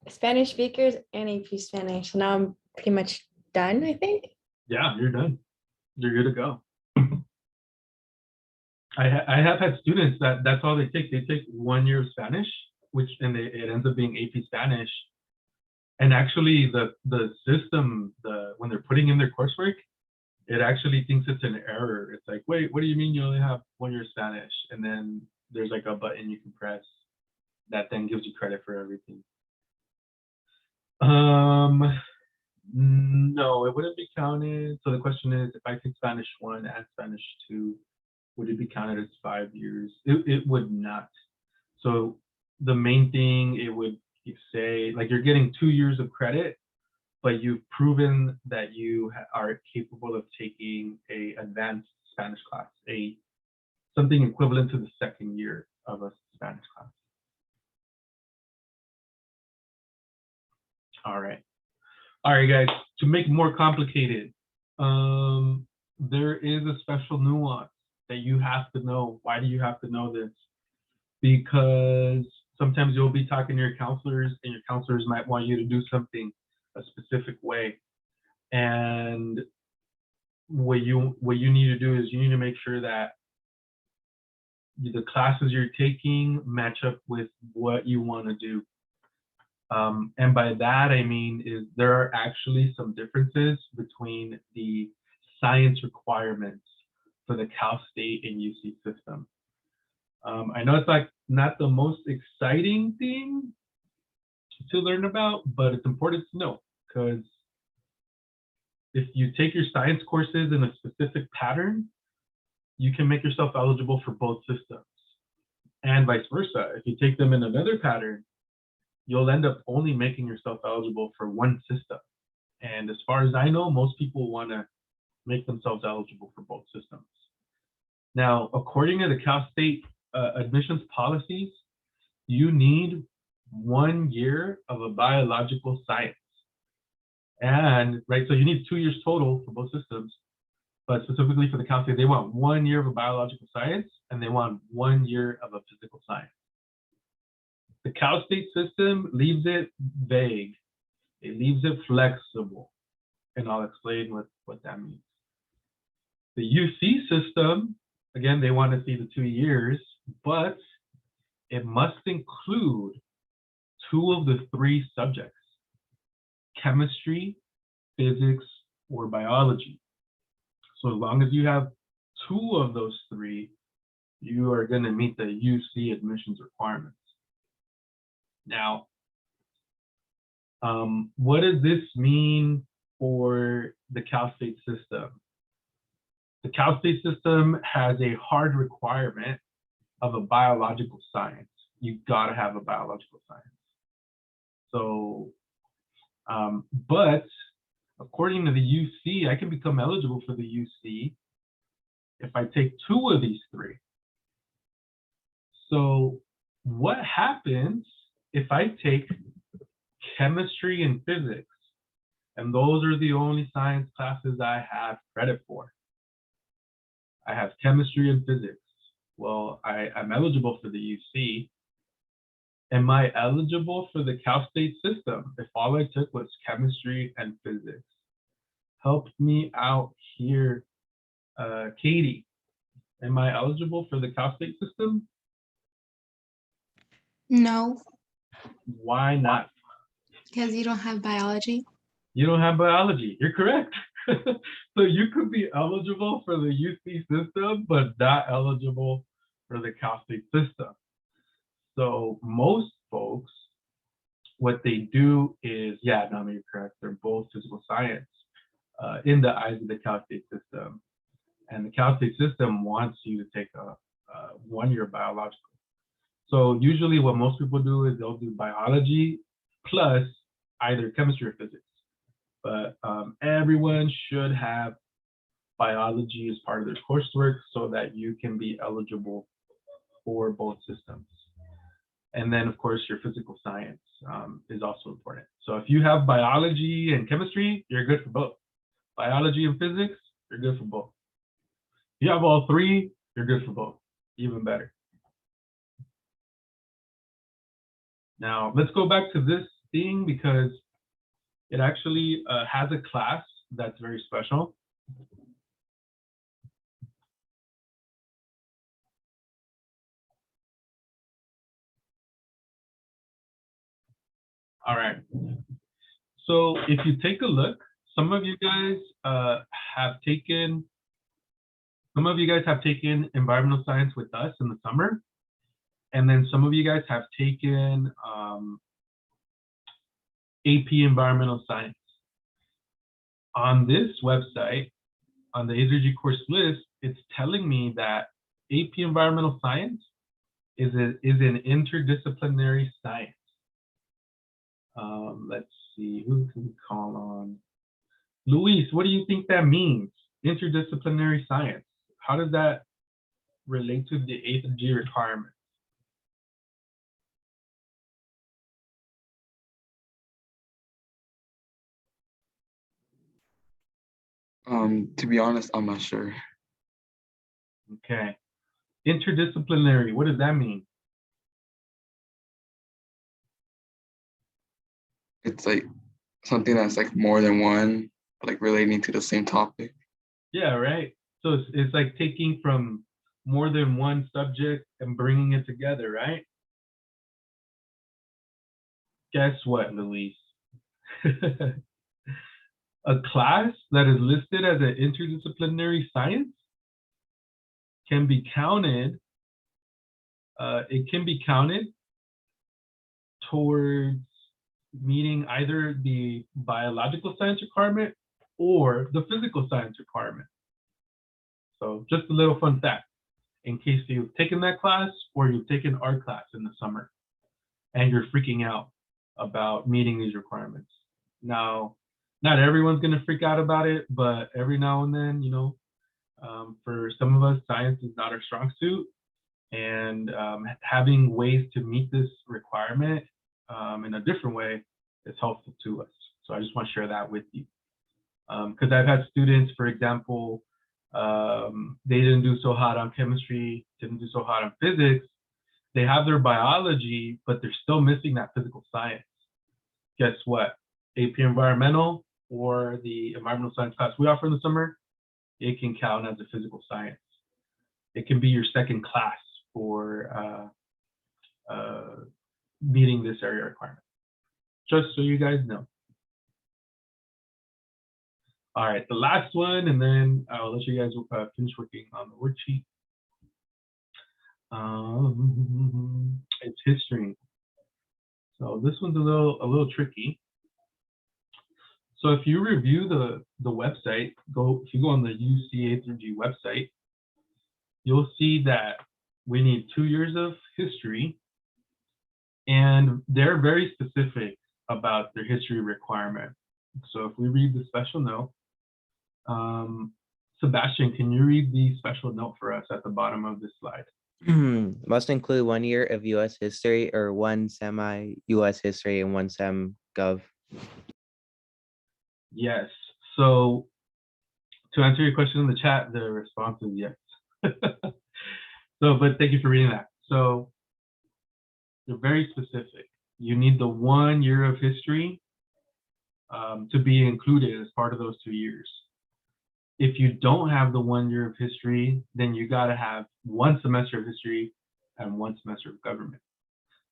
Spanish speakers and AP Spanish. So now I'm pretty much done, I think. Yeah, you're done. You're good to go. I have had students that's all they take. They take 1 year of Spanish, it ends up being AP Spanish. And actually the system, when they're putting in their coursework, it actually thinks it's an error. It's like, wait, what do you mean you only have 1 year of Spanish? And then there's like a button you can press that then gives you credit for everything. No, it wouldn't be counted. So the question is, if I take Spanish 1 and Spanish 2, would it be counted as 5 years? It would not. So the main thing it would say, like, you're getting 2 years of credit, but you've proven that you are capable of taking a advanced Spanish class, something equivalent to the second year of a Spanish class. All right, guys. To make it more complicated, there is a special nuance that you have to know. Why do you have to know this? Because sometimes you'll be talking to your counselors, and your counselors might want you to do something a specific way. And what you need to do is you need to make sure that the classes you're taking match up with what you want to do. And by that, I mean is there are actually some differences between the science requirements for the Cal State and UC system. I know it's like not the most exciting thing to learn about, but it's important to know, because if you take your science courses in a specific pattern, you can make yourself eligible for both systems. And vice versa. If you take them in another pattern, you'll end up only making yourself eligible for one system. And as far as I know, most people want to make themselves eligible for both systems. Now, according to the Cal State admissions policies, you need 1 year of a biological science. And, right, so you need 2 years total for both systems, but specifically for the Cal State, they want 1 year of a biological science and they want 1 year of a physical science. The Cal State system leaves it vague. It leaves it flexible. And I'll explain what that means. The UC system, again, they want to see the 2 years, but it must include 2 of the 3 subjects: chemistry, physics, or biology. So as long as you have 2 of those 3, you are going to meet the UC admissions requirements. Now, what does this mean for the Cal State system? The Cal State system has a hard requirement of a biological science. You've got to have a biological science. So, but according to the UC, I can become eligible for the UC if I take 2 of these 3. So what happens if I take chemistry and physics, and those are the only science classes I have credit for? I have chemistry and physics. Well, I'm eligible for the UC. Am I eligible for the Cal State system if all I took was chemistry and physics? Help me out here, Katie. Am I eligible for the Cal State system? No, Why not? because you don't have biology. You don't have biology. You're correct. So you could be eligible for the UC system, but not eligible for the Cal State system. So most folks, what they do is, yeah, no, you're correct. They're both physical science in the eyes of the Cal State system. And the Cal State system wants you to take a 1-year biological. So usually what most people do is they'll do biology plus either chemistry or physics. But everyone should have biology as part of their coursework so that you can be eligible for both systems. And then, of course, your physical science is also important. So if you have biology and chemistry, you're good for both. Biology and physics, you're good for both. If you have all 3, you're good for both, even better. Now, let's go back to this thing because it actually has a class that's very special. All right. So if you take a look, some of you guys have taken environmental science with us in the summer. And then some of you guys have taken AP environmental science. On this website, on the AZERG course list, it's telling me that AP environmental science is an interdisciplinary science. Let's see, who can we call on? Luis, what do you think that means? Interdisciplinary science. How does that relate to the AZERG requirement? To be honest, I'm not sure. Okay. Interdisciplinary, what does that mean? It's like something that's like more than one, like relating to the same topic. Yeah, right. So it's like taking from more than one subject and bringing it together, right? Guess what, Luis? A class that is listed as an interdisciplinary science can be counted, it can be counted towards meeting either the biological science requirement or the physical science requirement. So just a little fun fact, in case you've taken that class or you've taken art class in the summer and you're freaking out about meeting these requirements. Now, not everyone's gonna freak out about it, but every now and then, you know, for some of us, science is not our strong suit, and having ways to meet this requirement in a different way is helpful to us. So I just want to share that with you. Because I've had students, for example, they didn't do so hot on chemistry, didn't do so hot on physics. They have their biology, but they're still missing that physical science. Guess what? AP Environmental or the environmental science class we offer in the summer, it can count as a physical science. It can be your second class for meeting this area requirement. Just so you guys know. All right, the last one, and then I'll let you guys finish working on the worksheet. It's history. So this one's a little tricky. So if you review the website, if you go on the UC A through G website, you'll see that we need 2 years of history, and they're very specific about their history requirement. So if we read the special note, Sebastian, can you read the special note for us at the bottom of this slide? Must include 1 year of U.S. history or 1 semi-U.S. history and 1 sem gov. Yes. So to answer your question in the chat, the response is yes. But thank you for reading that. So they're very specific. You need the 1 year of history to be included as part of those 2 years. If you don't have the 1 year of history, then you got to have 1 semester of history and 1 semester of government.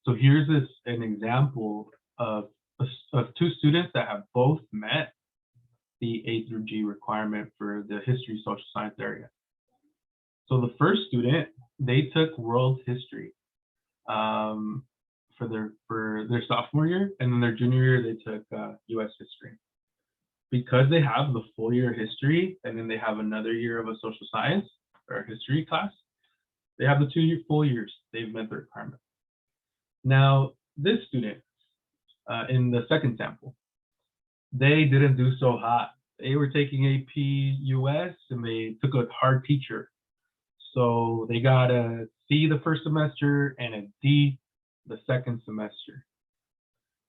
So here's an example of 2 students that have both met the A through G requirement for the history social science area. So the first student, they took world history for their sophomore year, and then their junior year they took U.S. history. Because they have the full year of history, and then they have another year of a social science or a history class, they have the 2 full years. They've met the requirement. Now, this student in the second sample, they didn't do so hot. They were taking AP US, and they took a hard teacher. So they got a C the first semester and a D the second semester.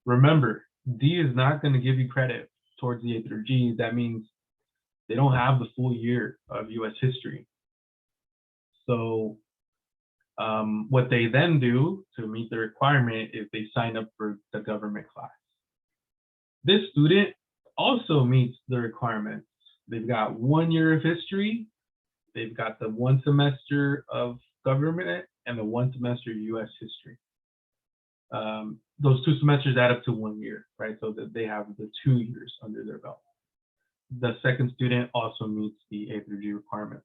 Remember, D is not going to give you credit towards the A through G. That means they don't have the full year of US history. So what they then do to meet the requirement is they sign up for the government class. This student also meets the requirements. They've got 1 year of history, they've got the 1 semester of government, and the 1 semester of US history. Those 2 semesters add up to 1 year, right? So that they have the 2 years under their belt. The second student also meets the A through G requirement.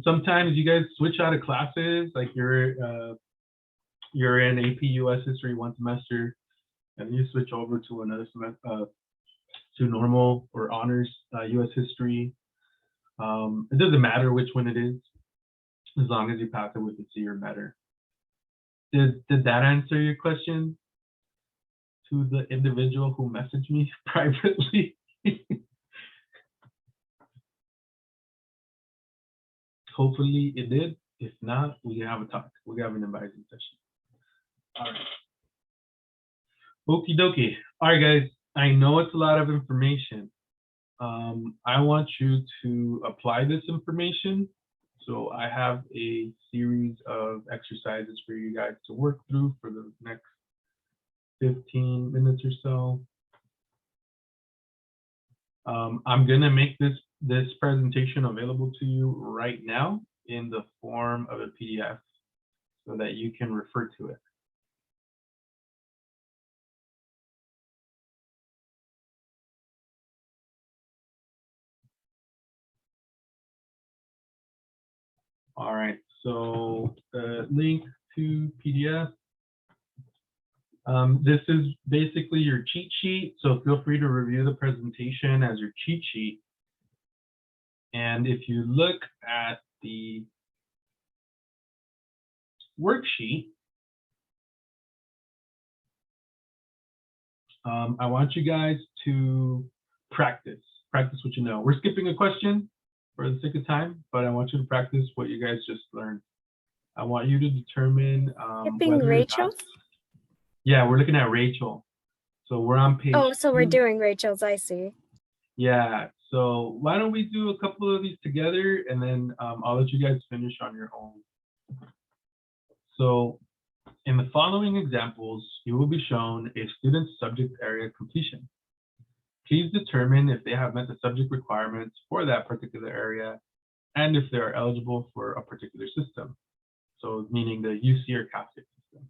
Sometimes you guys switch out of classes, like you're in AP US history 1 semester, and you switch over to another semester to normal or honors US history. It doesn't matter which one it is, as long as you pass it with a C or better. Did that answer your question to the individual who messaged me privately? Hopefully it did. If not, we can have a talk. We can have an advising session. All right. Okie dokie. All right, guys. I know it's a lot of information. I want you to apply this information. So I have a series of exercises for you guys to work through for the next 15 minutes or so. I'm gonna make this presentation available to you right now in the form of a PDF so that you can refer to it. All right, so the link to PDF. This is basically your cheat sheet, so feel free to review the presentation as your cheat sheet. And if you look at the worksheet, I want you guys to practice what you know. We're skipping a question for the sake of time, but I want you to practice what you guys just learned. I want you to determine Skipping whether Rachel? yeah, we're looking at Rachel. So we're on page. Oh, so we're 2. doing Rachel's, I see. Yeah. So why don't we do a couple of these together, and then I'll let you guys finish on your own. So in the following examples, you will be shown a student's subject area completion. Please determine if they have met the subject requirements for that particular area and if they are eligible for a particular system. So meaning the UC or Cal State system.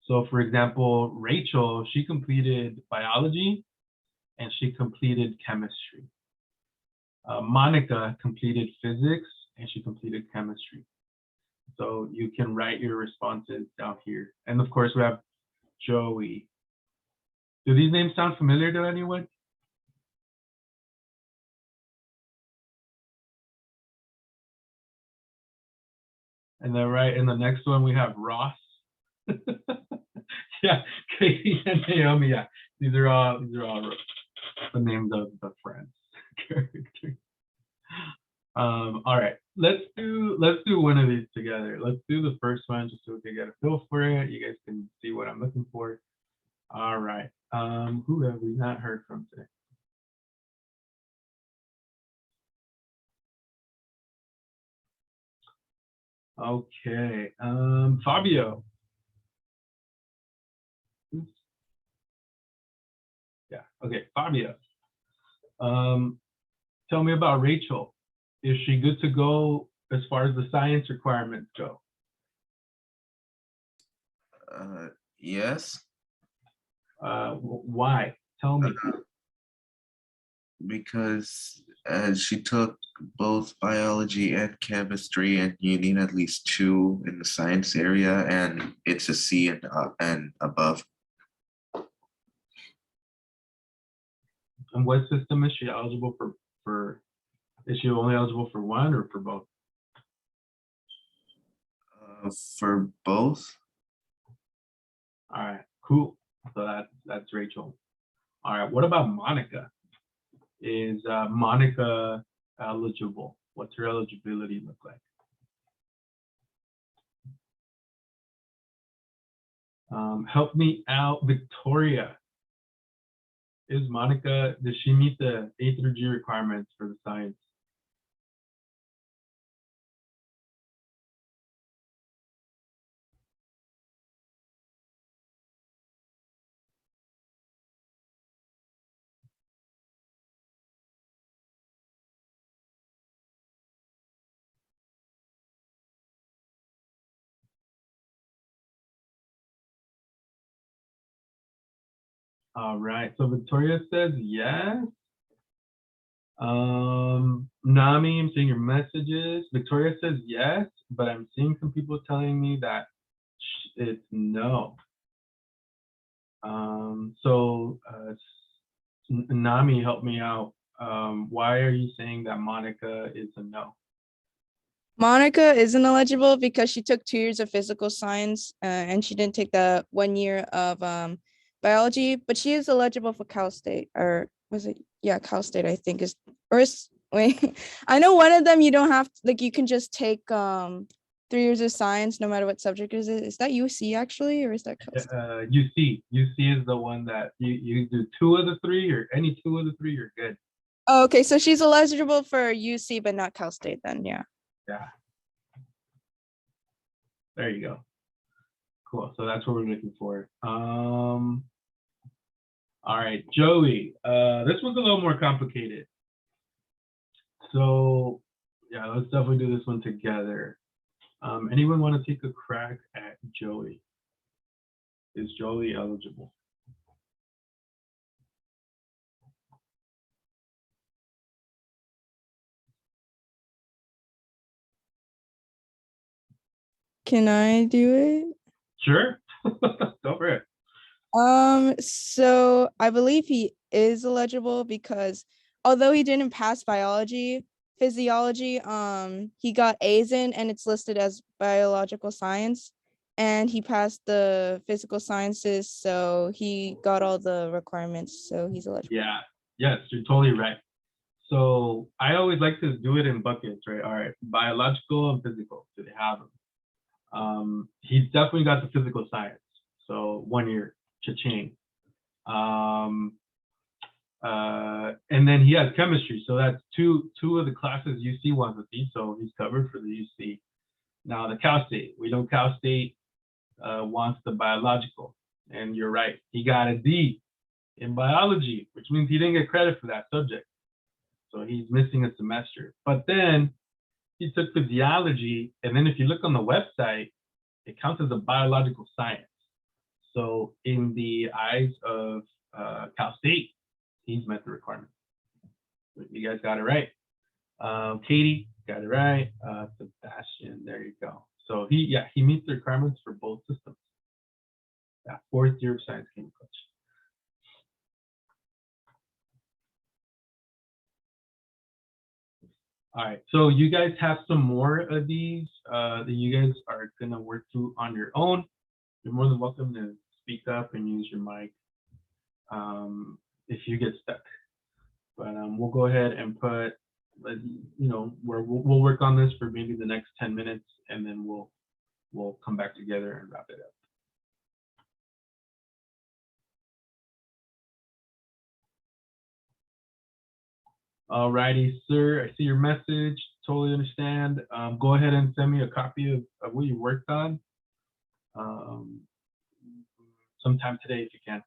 So for example, Rachel, she completed biology and she completed chemistry. Monica completed physics and she completed chemistry. So you can write your responses down here. And of course we have Joey. Do these names sound familiar to anyone? And then right in the next one we have Ross. Yeah, Katie and Naomi. Yeah, these are all the names of the friends characters. All right, let's do one of these together. Let's do the first one just so we can get a feel for it. You guys can see what I'm looking for. All right. Who have we not heard from today? Okay. Fabio. Oops. Yeah. Okay, Fabio. Tell me about Rachel. Is she good to go as far as the science requirements go? Yes. Why? Tell me. Because she took both biology and chemistry, and you need at least 2 in the science area, and it's a C and above. And what system is she eligible for? Is she only eligible for one or for both? For both. All right, cool. So that's Rachel. All right, what about Monica? Is Monica eligible? What's her eligibility look like? Help me out, Victoria. Is Monica, does she meet the A through G requirements for the science? All right, so Victoria says yes. Nami, I'm seeing your messages. Victoria says yes, but I'm seeing some people telling me that it's no. Nami, help me out. Why are you saying that Monica is a no? Monica isn't eligible because she took 2 years of physical science and she didn't take the 1 year of biology, but she is eligible for Cal State, or was it? Yeah, Cal State, I think is, or is, wait, I know one of them you don't have to, like, you can just take 3 years of science no matter what subject is it. Is that UC actually, or is that Cal State? UC. UC is the one that you do 2 of the 3, or any 2 of the 3, you're good. Oh, okay, so she's eligible for UC but not Cal State then, yeah. Yeah. There you go. Cool. So that's what we're looking for. All right, Joey. This one's a little more complicated. So yeah, let's definitely do this one together. Anyone want to take a crack at Joey? Is Joey eligible? Can I do it? Sure. Go for it. So I believe he is eligible because although he didn't pass biology, physiology, he got A's in and it's listed as biological science, and he passed the physical sciences, so he got all the requirements, so he's eligible. Yeah, yes, you're totally right. So I always like to do it in buckets, right? All right, biological and physical, do they have them? He's definitely got the physical science, so 1 year, cha-ching. And then he has chemistry, so that's two of the classes UC wants to see, so he's covered for the UC. Now the Cal State, we know Cal State wants the biological, and you're right, he got a D in biology, which means he didn't get credit for that subject, so he's missing a semester. But then he took physiology, and then if you look on the website, it counts as a biological science. So in the eyes of Cal State, he's met the requirement. You guys got it right. Katie got it right. Sebastian, there you go. So he meets the requirements for both systems. Yeah, 4th year of science chem coach. All right, so you guys have some more of these that you guys are gonna work through on your own. You're more than welcome to speak up and use your mic if you get stuck. But we'll go ahead and put, we'll work on this for maybe the next 10 minutes, and then we'll come back together and wrap it up. Alrighty, sir, I see your message, totally understand. Go ahead and send me a copy of what you worked on sometime today if you can.